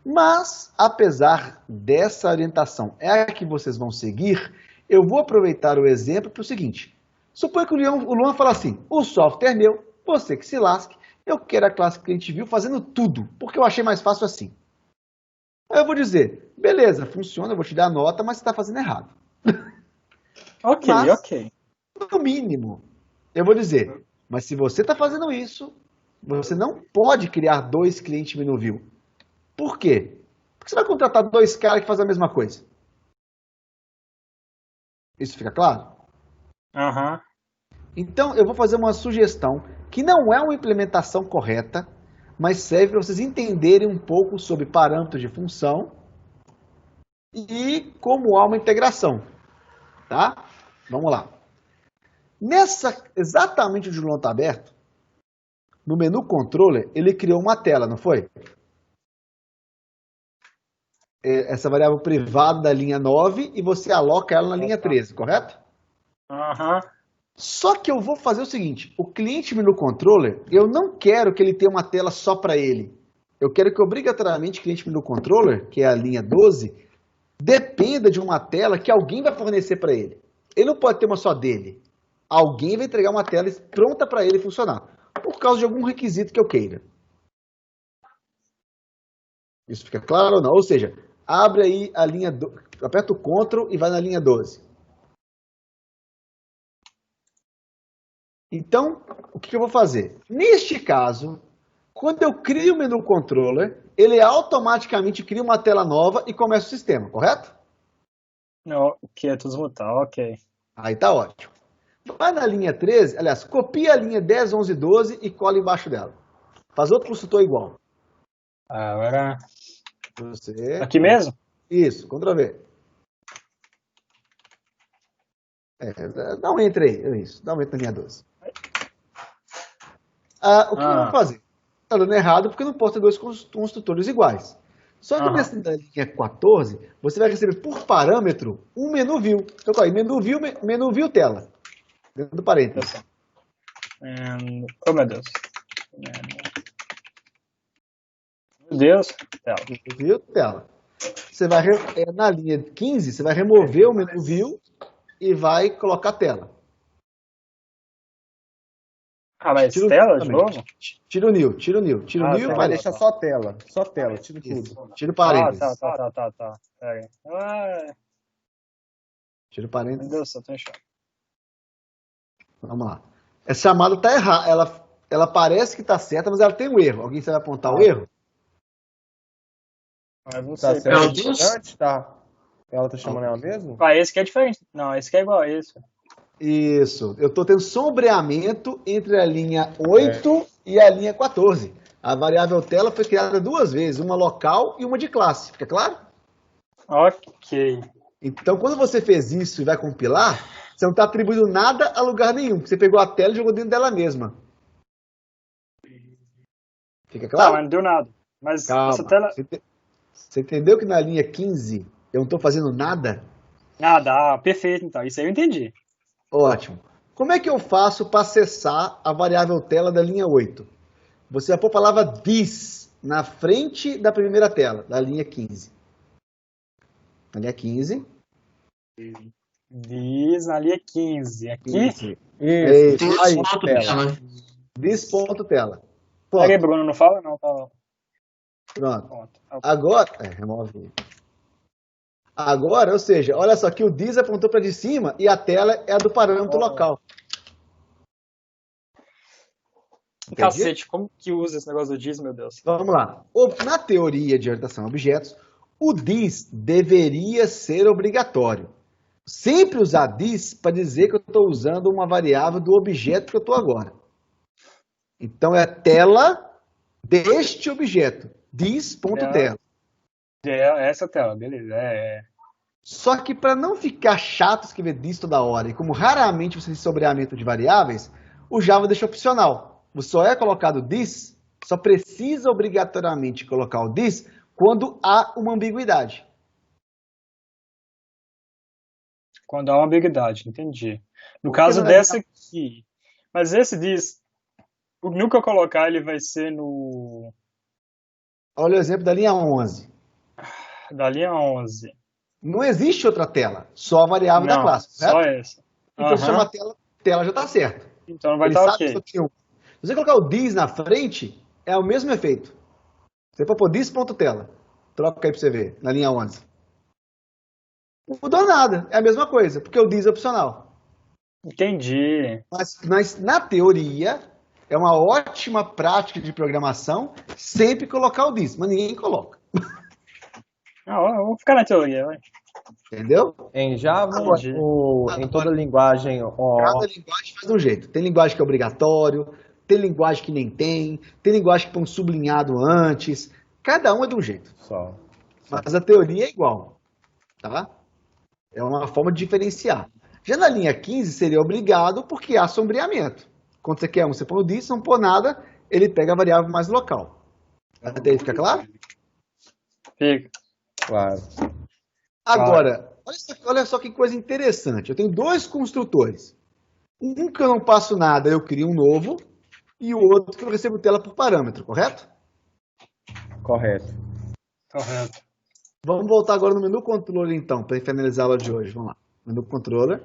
Mas, apesar dessa orientação é a que vocês vão seguir, eu vou aproveitar o exemplo para o seguinte. Suponha que o Luan fala assim, o software é meu, você que se lasque, eu quero a classe cliente view fazendo tudo, porque eu achei mais fácil assim. Aí eu vou dizer, beleza, funciona, eu vou te dar a nota, mas você está fazendo errado. Ok. No mínimo, eu vou dizer, mas se você está fazendo isso, você não pode criar 2 clientes menu view. Por quê? Porque você vai contratar 2 caras que fazem a mesma coisa. Isso fica claro? Aham. Então, eu vou fazer uma sugestão que não é uma implementação correta, mas serve para vocês entenderem um pouco sobre parâmetros de função e como há uma integração. Tá? Vamos lá. Exatamente onde o Luan está aberto, no menu controller, ele criou uma tela, não foi? Essa variável privada da linha 9 e você aloca ela na linha 13, correto? Aham. Só que eu vou fazer o seguinte, o cliente menu controller, eu não quero que ele tenha uma tela só para ele. Eu quero que obrigatoriamente o cliente menu controller, que é a linha 12, dependa de uma tela que alguém vai fornecer para ele. Ele não pode ter uma só dele. Alguém vai entregar uma tela pronta para ele funcionar, por causa de algum requisito que eu queira. Isso fica claro ou não? Ou seja, abre aí a linha, aperta o Ctrl e vai na linha 12. Então, o que eu vou fazer? Neste caso, quando eu crio o menu controller, ele automaticamente cria uma tela nova e começa o sistema, correto? Não, que é tudo mutar, ok. Aí tá ótimo. Vai na linha 13, aliás, copia a linha 10, 11, 12 e cola embaixo dela. Faz outro construtor igual. Agora. Você... Aqui mesmo? Isso, Ctrl V. Dá um enter aí, isso, dá um enter na linha 12. O que eu vou fazer? Tá dando errado porque eu não posso ter dois construtores iguais. Só que nessa linha 14, você vai receber por parâmetro um menu view. Então, qual é? Menu view tela. Dentro do parênteses. Oh, meu Deus. Meu Deus, tela. Menu view tela. Você vai, na linha 15, você vai remover o menu view e vai colocar tela. Mas tela de novo? Tira o new, Vai deixar só tela, tira tudo. Tira o parênteses. Tá. Pera aí. Tira o parênteses. Meu Deus, eu tô em choque. Vamos lá. Essa chamada tá errada. Ela parece que tá certa, mas ela tem um erro. Alguém sabe apontar o erro? Não Tá sei. certo? Tá. Ela tá chamando ela mesmo? Esse que é diferente. Não, esse que é igual a esse. Isso. Eu estou tendo sombreamento entre a linha 8 e a linha 14. A variável tela foi criada duas vezes, uma local e uma de classe. Fica claro? Ok. Então, quando você fez isso e vai compilar, você não está atribuindo nada a lugar nenhum. Você pegou a tela e jogou dentro dela mesma. Fica claro? Mas não deu nada. Mas Calma. essa tela... Você entendeu que na linha 15 eu não estou fazendo nada? Nada. Perfeito, então. Isso aí eu entendi. Ótimo. Como é que eu faço para acessar a variável tela da linha 8? Você vai pôr a palavra this na frente da primeira tela, da linha 15. Na linha 15. This na linha 15. Aqui? Isso. Aí, tela. This.tela. Peraí, Bruno, não fala não. Tá... Pronto. Agora, remove. Agora, ou seja, olha só que o this apontou para de cima e a tela é a do parâmetro local. Entendi? Cacete, como que usa esse negócio do this, meu Deus? Vamos lá. Na teoria de orientação a objetos, o this deveria ser obrigatório. Sempre usar this para dizer que eu estou usando uma variável do objeto que eu estou agora. Então é tela deste objeto. This.tela. Essa tela, beleza. Só que para não ficar chato escrever this toda hora, e como raramente você tem sombreamento de variáveis, o Java deixa opcional. Só é colocado this, só precisa obrigatoriamente colocar o this quando há uma ambiguidade. Quando há uma ambiguidade, entendi. No caso dessa aqui. Mas esse this, o new que eu colocar, ele vai ser no... Olha o exemplo da linha 11. Da linha 11. Não existe outra tela, só a variável da classe, certo? Só essa. Então se chama tela já está certo. Então não vai estar ok. Se você colocar o this na frente, é o mesmo efeito. Você pode pôr this.tela. Troca aí para você ver, na linha 11. Não mudou nada, é a mesma coisa, porque o this é opcional. Entendi. Mas na teoria, é uma ótima prática de programação sempre colocar o this, mas ninguém coloca. Vamos ficar na teoria, vai. Entendeu? Em Java ou em toda linguagem? Cada linguagem faz de um jeito. Tem linguagem que é obrigatório, tem linguagem que nem tem linguagem que põe sublinhado antes. Cada um é de um jeito. Só. Mas a teoria é igual. Tá? É uma forma de diferenciar. Já na linha 15 seria obrigado porque há sombreamento. Quando você quer você põe o this, não põe nada, ele pega a variável mais local. Até aí fica claro? Fica. Claro. Agora, olha só que coisa interessante. Eu tenho dois construtores. Um que eu não passo nada, eu crio um novo, e o outro que eu recebo tela por parâmetro, correto? Correto. Correto. Vamos voltar agora no menu controller, então, para finalizar a aula de hoje. Vamos lá. Menu controller.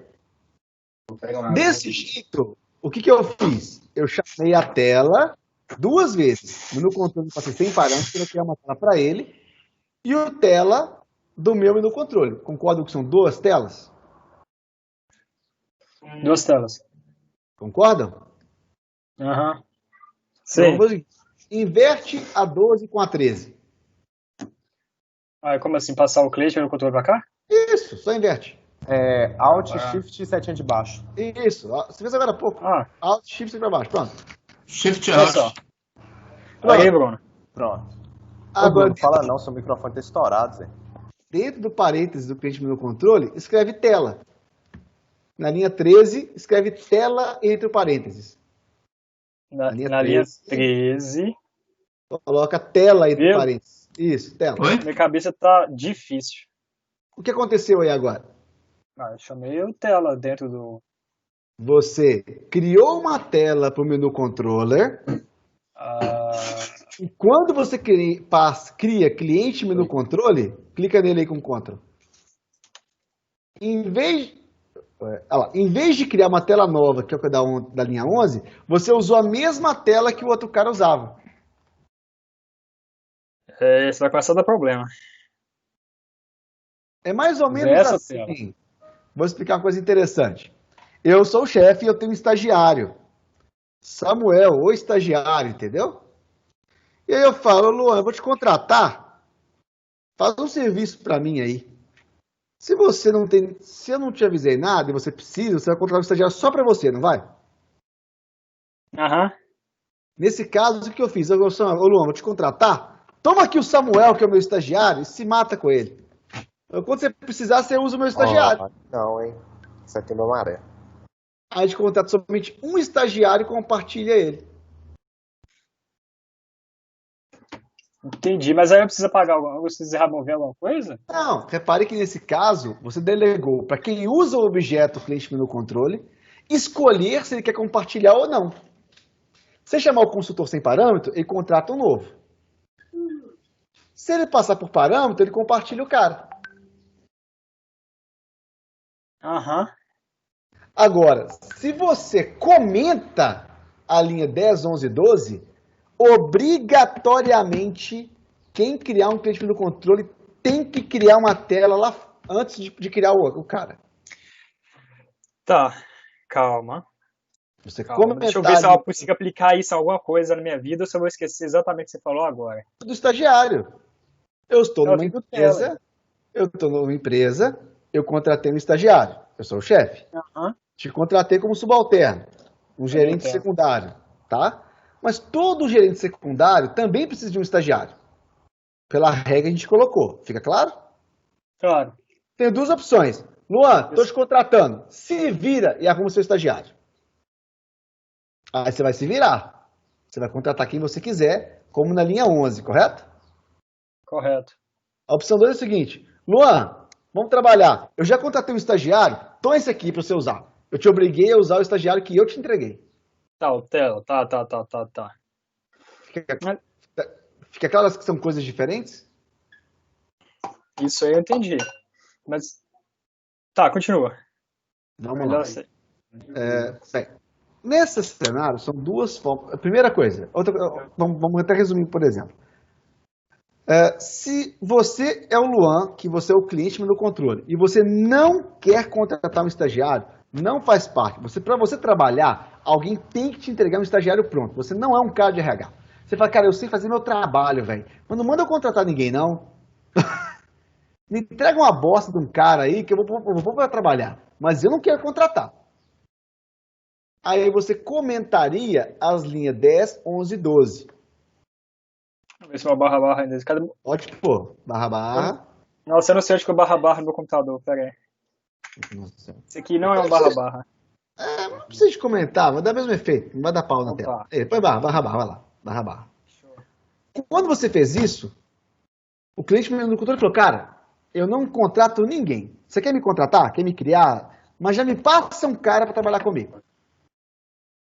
Desse jeito, o que eu fiz? Eu chamei a tela 2 vezes. Menu controller eu passei sem parâmetro, eu criei uma tela para ele, e o tela do meu menu controle. Concordam que são 2 telas? 2 telas. Concordam? Aham. Então, Sim. inverte a 12 com a 13. Ah, como assim? Passar o cliente no controle pra cá? Isso, só inverte. Alt, Shift e setinha de baixo. Isso, você fez agora há pouco. Ah, Alt, Shift para baixo, pronto. Shift olha Alt. só. Olha aí, Bruno. Pronto. Agora, Não fala não, seu microfone tá estourado, Zé. dentro do parênteses do cliente menu controle, escreve tela. Na linha 13, escreve tela entre parênteses. Na linha linha 13. 13. Coloca tela entre Viu? parênteses. Isso, tela. Oi? Minha cabeça tá difícil. O que aconteceu aí agora? Ah, eu chamei o tela dentro do. Você criou uma tela para o menu controller Ah, e quando você cria cliente menu controle, clica nele aí com Ctrl. Em vez de criar uma tela nova, que é o da linha 11, você usou a mesma tela que o outro cara usava. você vai começar a dar problema. É mais ou menos Essa assim. tela. Vou explicar uma coisa interessante. Eu sou o chefe e eu tenho um estagiário. Samuel, o estagiário, entendeu? E aí eu falo, Luan, eu vou te contratar. Faz um serviço para mim aí. Se eu não te avisei nada e você precisa, você vai contratar um estagiário só para você, não vai? Aham. Nesse caso, o que eu fiz? Eu falei, ô Luan, vou te contratar. Toma aqui o Samuel, que é o meu estagiário, e se mata com ele. Quando você precisar, você usa o meu estagiário. Não, hein? Isso aqui é meu maré. Aí a gente contrata somente um estagiário e compartilha ele. Entendi, mas aí eu preciso pagar alguma coisa, preciso remover alguma coisa? Não, repare que nesse caso, você delegou para quem usa o objeto cliente menu controle escolher se ele quer compartilhar ou não. Se chamar o consultor sem parâmetro, ele contrata um novo. Se ele passar por parâmetro, ele compartilha o cara. Aham. Agora, se você comenta a linha 10, 11 e 12, obrigatoriamente quem criar um cliente menu controle tem que criar uma tela lá antes de criar o cara. Tá, calma. Você Calma. Deixa eu ver se eu consigo aplicar isso em alguma coisa na minha vida ou se eu vou esquecer exatamente o que você falou agora. do estagiário. Eu estou Eu numa fico empresa, eu contratei um estagiário, eu sou o chefe. Aham. Te contratei como subalterno, um gerente entendo. secundário, tá? Mas todo gerente secundário também precisa de um estagiário. Pela regra a gente colocou, fica claro? Claro. Tem 2 opções. Luan, estou te contratando. Se vira e arruma o seu estagiário. Aí você vai se virar. Você vai contratar quem você quiser, como na linha 11, correto? Correto. A opção 2 é o seguinte. Luan, vamos trabalhar. Eu já contratei um estagiário, toma esse aqui para você usar. Eu te obriguei a usar o estagiário que eu te entreguei. Tá, o tela. Tá. Fica claro que são coisas diferentes? Isso aí eu entendi. Mas. Tá, continua. Vamos Melhor lá. ser. Bem, nesse cenário, são 2 formas. A primeira coisa, vamos até resumir, por exemplo. Se você é o Luan, que você é o cliente no controle, e você não quer contratar um estagiário, não faz parte. Para você trabalhar, alguém tem que te entregar um estagiário pronto. Você não é um cara de RH. Você fala, cara, eu sei fazer meu trabalho, velho. Mas não manda eu contratar ninguém, não. Me entrega uma bosta de um cara aí que eu vou para trabalhar. Mas eu não quero contratar. Aí você comentaria as linhas 10, 11 e 12. Vamos ver se é uma barra ainda. Cadê? Pode pôr. Barra. Nossa, eu não sei onde que é o barra no meu computador. Pera aí. Nossa. Esse aqui não é um barra. Não precisa de comentar, vai dar o mesmo efeito. Não vai dar pau na Opa. tela. Põe barra, vai lá. Barra. Quando você fez isso, o cliente no controle falou, cara, eu não contrato ninguém. Você quer me contratar? Quer me criar? Mas já me passa um cara para trabalhar comigo.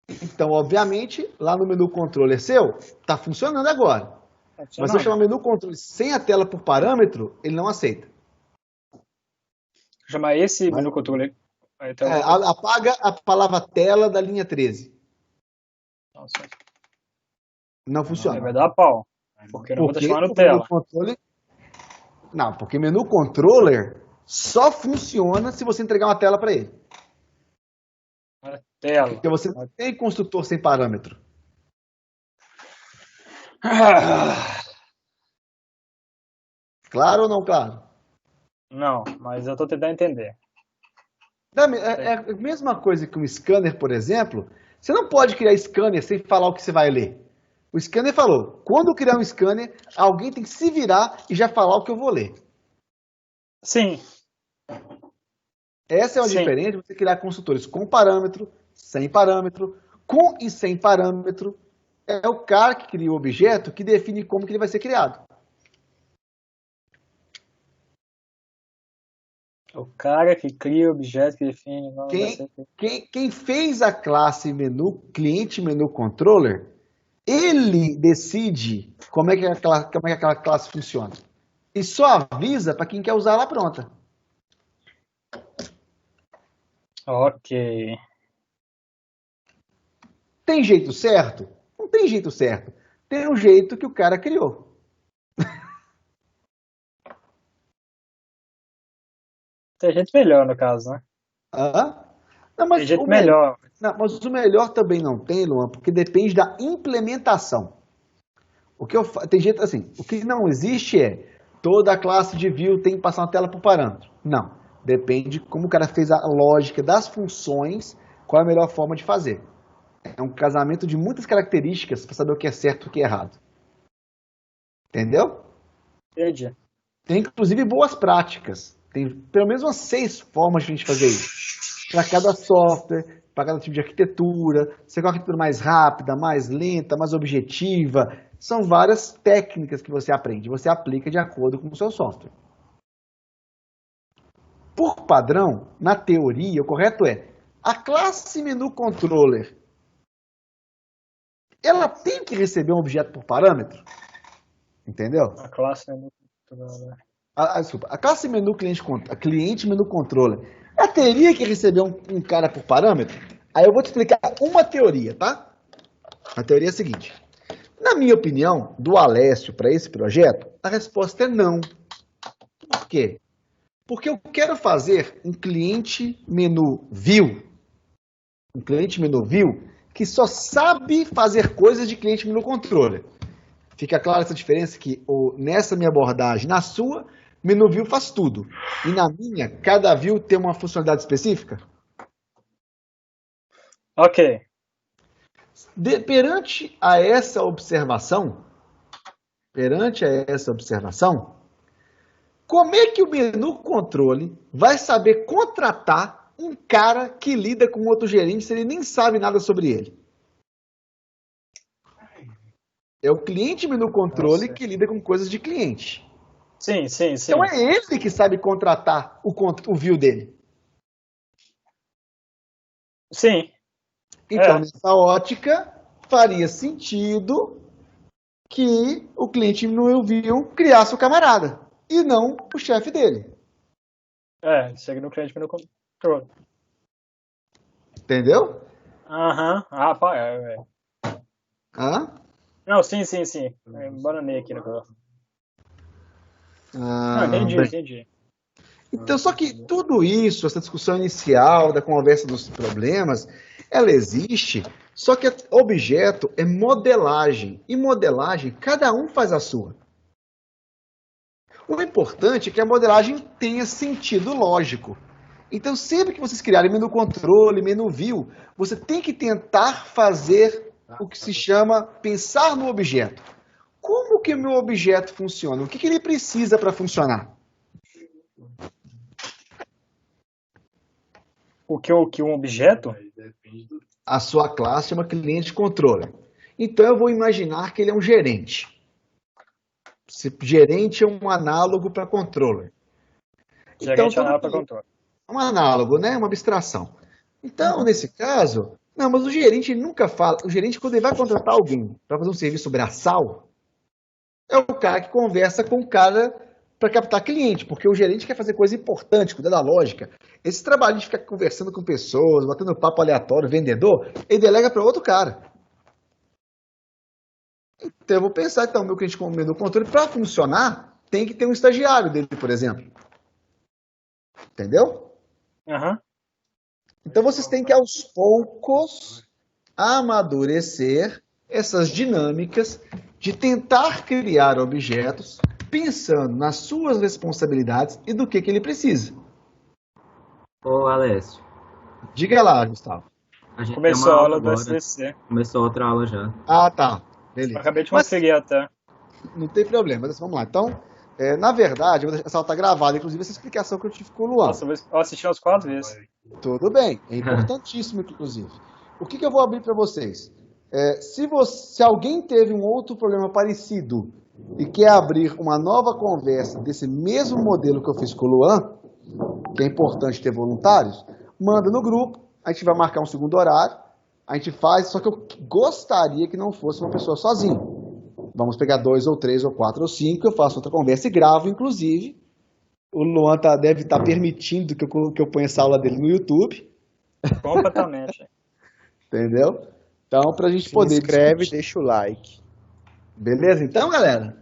Então, obviamente, lá no menu controller seu, está funcionando agora. Mas se eu chamar menu controle sem a tela por parâmetro, ele não aceita. Chamar esse menu controle. Apaga a palavra tela da linha 13. Nossa, Não funciona. vai dar pau. Porque não vou estar chamando o tela. menu controle... Não, porque menu controller só funciona se você entregar uma tela para ele. Tela. Porque você não tem construtor sem parâmetro. Claro ou não claro? Não, mas eu tô tentando entender. É a mesma coisa que um scanner, por exemplo. Você não pode criar scanner sem falar o que você vai ler. O scanner falou, quando eu criar um scanner, alguém tem que se virar e já falar o que eu vou ler. Sim. Essa é a diferença de você criar construtores com parâmetro, sem parâmetro, com e sem parâmetro. É o cara que cria o objeto que define como que ele vai ser criado. O cara que cria o objeto que define... Quem fez a classe menu, cliente menu controller, ele decide como é que aquela classe funciona. E só avisa para quem quer usar ela pronta. Ok. Tem jeito certo? Não tem jeito certo. Tem um jeito que o cara criou. Tem jeito melhor, no caso, né? Não, mas tem jeito melhor. Não, mas o melhor também não tem, Luan, porque depende da implementação. Tem jeito assim, o que não existe é toda a classe de view tem que passar uma tela por parâmetro. Não. Depende de como o cara fez a lógica das funções, qual é a melhor forma de fazer. É um casamento de muitas características para saber o que é certo e o que é errado. Entendeu? Entendi. Tem inclusive boas práticas. Tem pelo menos umas 6 formas de a gente fazer isso. Para cada software, para cada tipo de arquitetura. Você quer uma arquitetura mais rápida, mais lenta, mais objetiva. São várias técnicas que você aprende. Você aplica de acordo com o seu software. Por padrão, na teoria, o correto é a classe menu controller. Ela tem que receber um objeto por parâmetro. Entendeu? A classe menu controller. Desculpa, a classe menu cliente menu controller, ela teria que receber um cara por parâmetro? Aí eu vou te explicar uma teoria, tá? A teoria é a seguinte. Na minha opinião, do Alessio para esse projeto, a resposta é não. Por quê? Porque eu quero fazer um cliente menu view. Um cliente menu view que só sabe fazer coisas de cliente menu controller. Fica clara essa diferença que nessa minha abordagem, na sua, menu view faz tudo. E na minha, cada view tem uma funcionalidade específica? Ok. Perante a essa observação, como é que o menu controle vai saber contratar um cara que lida com outro gerente se ele nem sabe nada sobre ele? É o cliente menu controle que lida com coisas de cliente. Sim. Então é ele que sabe contratar o view dele. Sim. Então, nessa ótica, faria sentido que o cliente menu view criasse o camarada e não o chefe dele. Segue no cliente menu controle. Entendeu? Aham. Não, sim. Bananei aqui no caso. Entendi. Então, só que tudo isso, essa discussão inicial da conversa dos problemas, ela existe, só que objeto é modelagem. E modelagem, cada um faz a sua. O importante é que a modelagem tenha sentido lógico. Então, sempre que vocês criarem menu controle, menu view, você tem que tentar fazer o que se chama pensar no objeto. Como que o meu objeto funciona? O que ele precisa para funcionar? O que um objeto? A sua classe chama cliente controller. Então eu vou imaginar que ele é um gerente. Gerente é um análogo para controller. Gerente é um análogo para controller. Um análogo, né? Uma abstração. Então, nesse caso, Não, mas o gerente ele nunca fala. O gerente, quando ele vai contratar alguém para fazer um serviço braçal, é o cara que conversa com o cara para captar cliente, porque o gerente quer fazer coisa importante, cuidar da lógica. Esse trabalho de ficar conversando com pessoas, batendo papo aleatório, vendedor, ele delega para outro cara. Então eu vou pensar, então, meu cliente com o menu controle, para funcionar, tem que ter um estagiário dele, por exemplo. Entendeu? Aham. Então vocês têm que, aos poucos, amadurecer essas dinâmicas de tentar criar objetos pensando nas suas responsabilidades e do que ele precisa. Ô, Alessio, Diga lá, Gustavo. a gente tem Começou uma a aula aula do agora. SDC. Começou outra aula já. Ah, tá. Eu Beleza. acabei de Mas conferir até. não tem problema, mas vamos lá. Então, na verdade, essa aula está gravada, inclusive essa explicação que eu tive com o Luan. Nossa, eu assisti umas 4 vezes. Tudo bem, é importantíssimo, inclusive. O que eu vou abrir para vocês? Se alguém teve um outro problema parecido e quer abrir uma nova conversa desse mesmo modelo que eu fiz com o Luan, que é importante ter voluntários, manda no grupo, a gente vai marcar um segundo horário, a gente faz, só que eu gostaria que não fosse uma pessoa sozinha. Vamos pegar 2 ou 3 ou 4 ou 5, eu faço outra conversa e gravo, inclusive. O Luan deve estar permitindo que eu ponha essa aula dele no YouTube. Completamente. Entendeu? Então, para a gente Se poder inscreve e discutir. deixa o like. Beleza? Então, galera,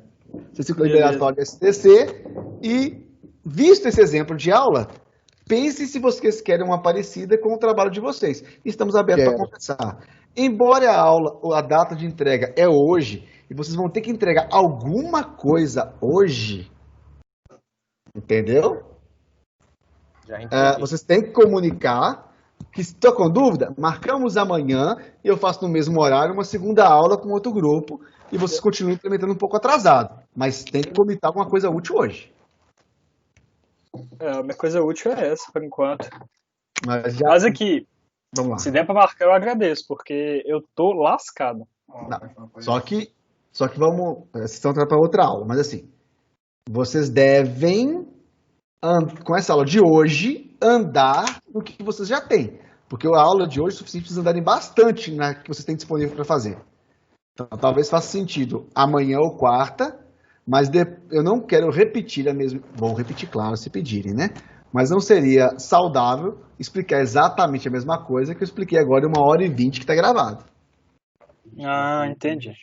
vocês ficam liberados Beleza. para o SDC e, visto esse exemplo de aula, pense se vocês querem uma parecida com o trabalho de vocês. Estamos abertos para Quero. conversar. Embora a aula, a data de entrega é hoje, e vocês vão ter que entregar alguma coisa hoje, entendeu? Já entendi. Vocês têm que comunicar que, se estou com dúvida, marcamos amanhã e eu faço no mesmo horário uma segunda aula com outro grupo e vocês continuam implementando um pouco atrasado. Mas tem que comunicar alguma coisa útil hoje. A minha coisa útil é essa, por enquanto. Mas aqui, vamos lá. se der pra marcar, eu agradeço, porque eu tô lascado. Só que vamos. Vocês estão tratando para outra aula, mas assim, vocês devem, com essa aula de hoje, andar no que vocês já têm. Porque a aula de hoje é suficiente para vocês andarem bastante na que vocês têm disponível para fazer. Então, talvez faça sentido amanhã ou quarta, mas eu não quero repetir a mesma. Bom, repetir, claro, se pedirem, né? Mas não seria saudável explicar exatamente a mesma coisa que eu expliquei agora em 1h20 que está gravado. Ah, entendi.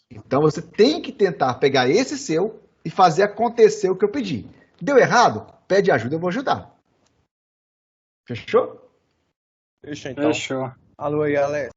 Então você tem que tentar pegar esse seu e fazer acontecer o que eu pedi. Deu errado? Pede ajuda, eu vou ajudar. Fechou? Fechou então. Fechou. Alô aí, Alex.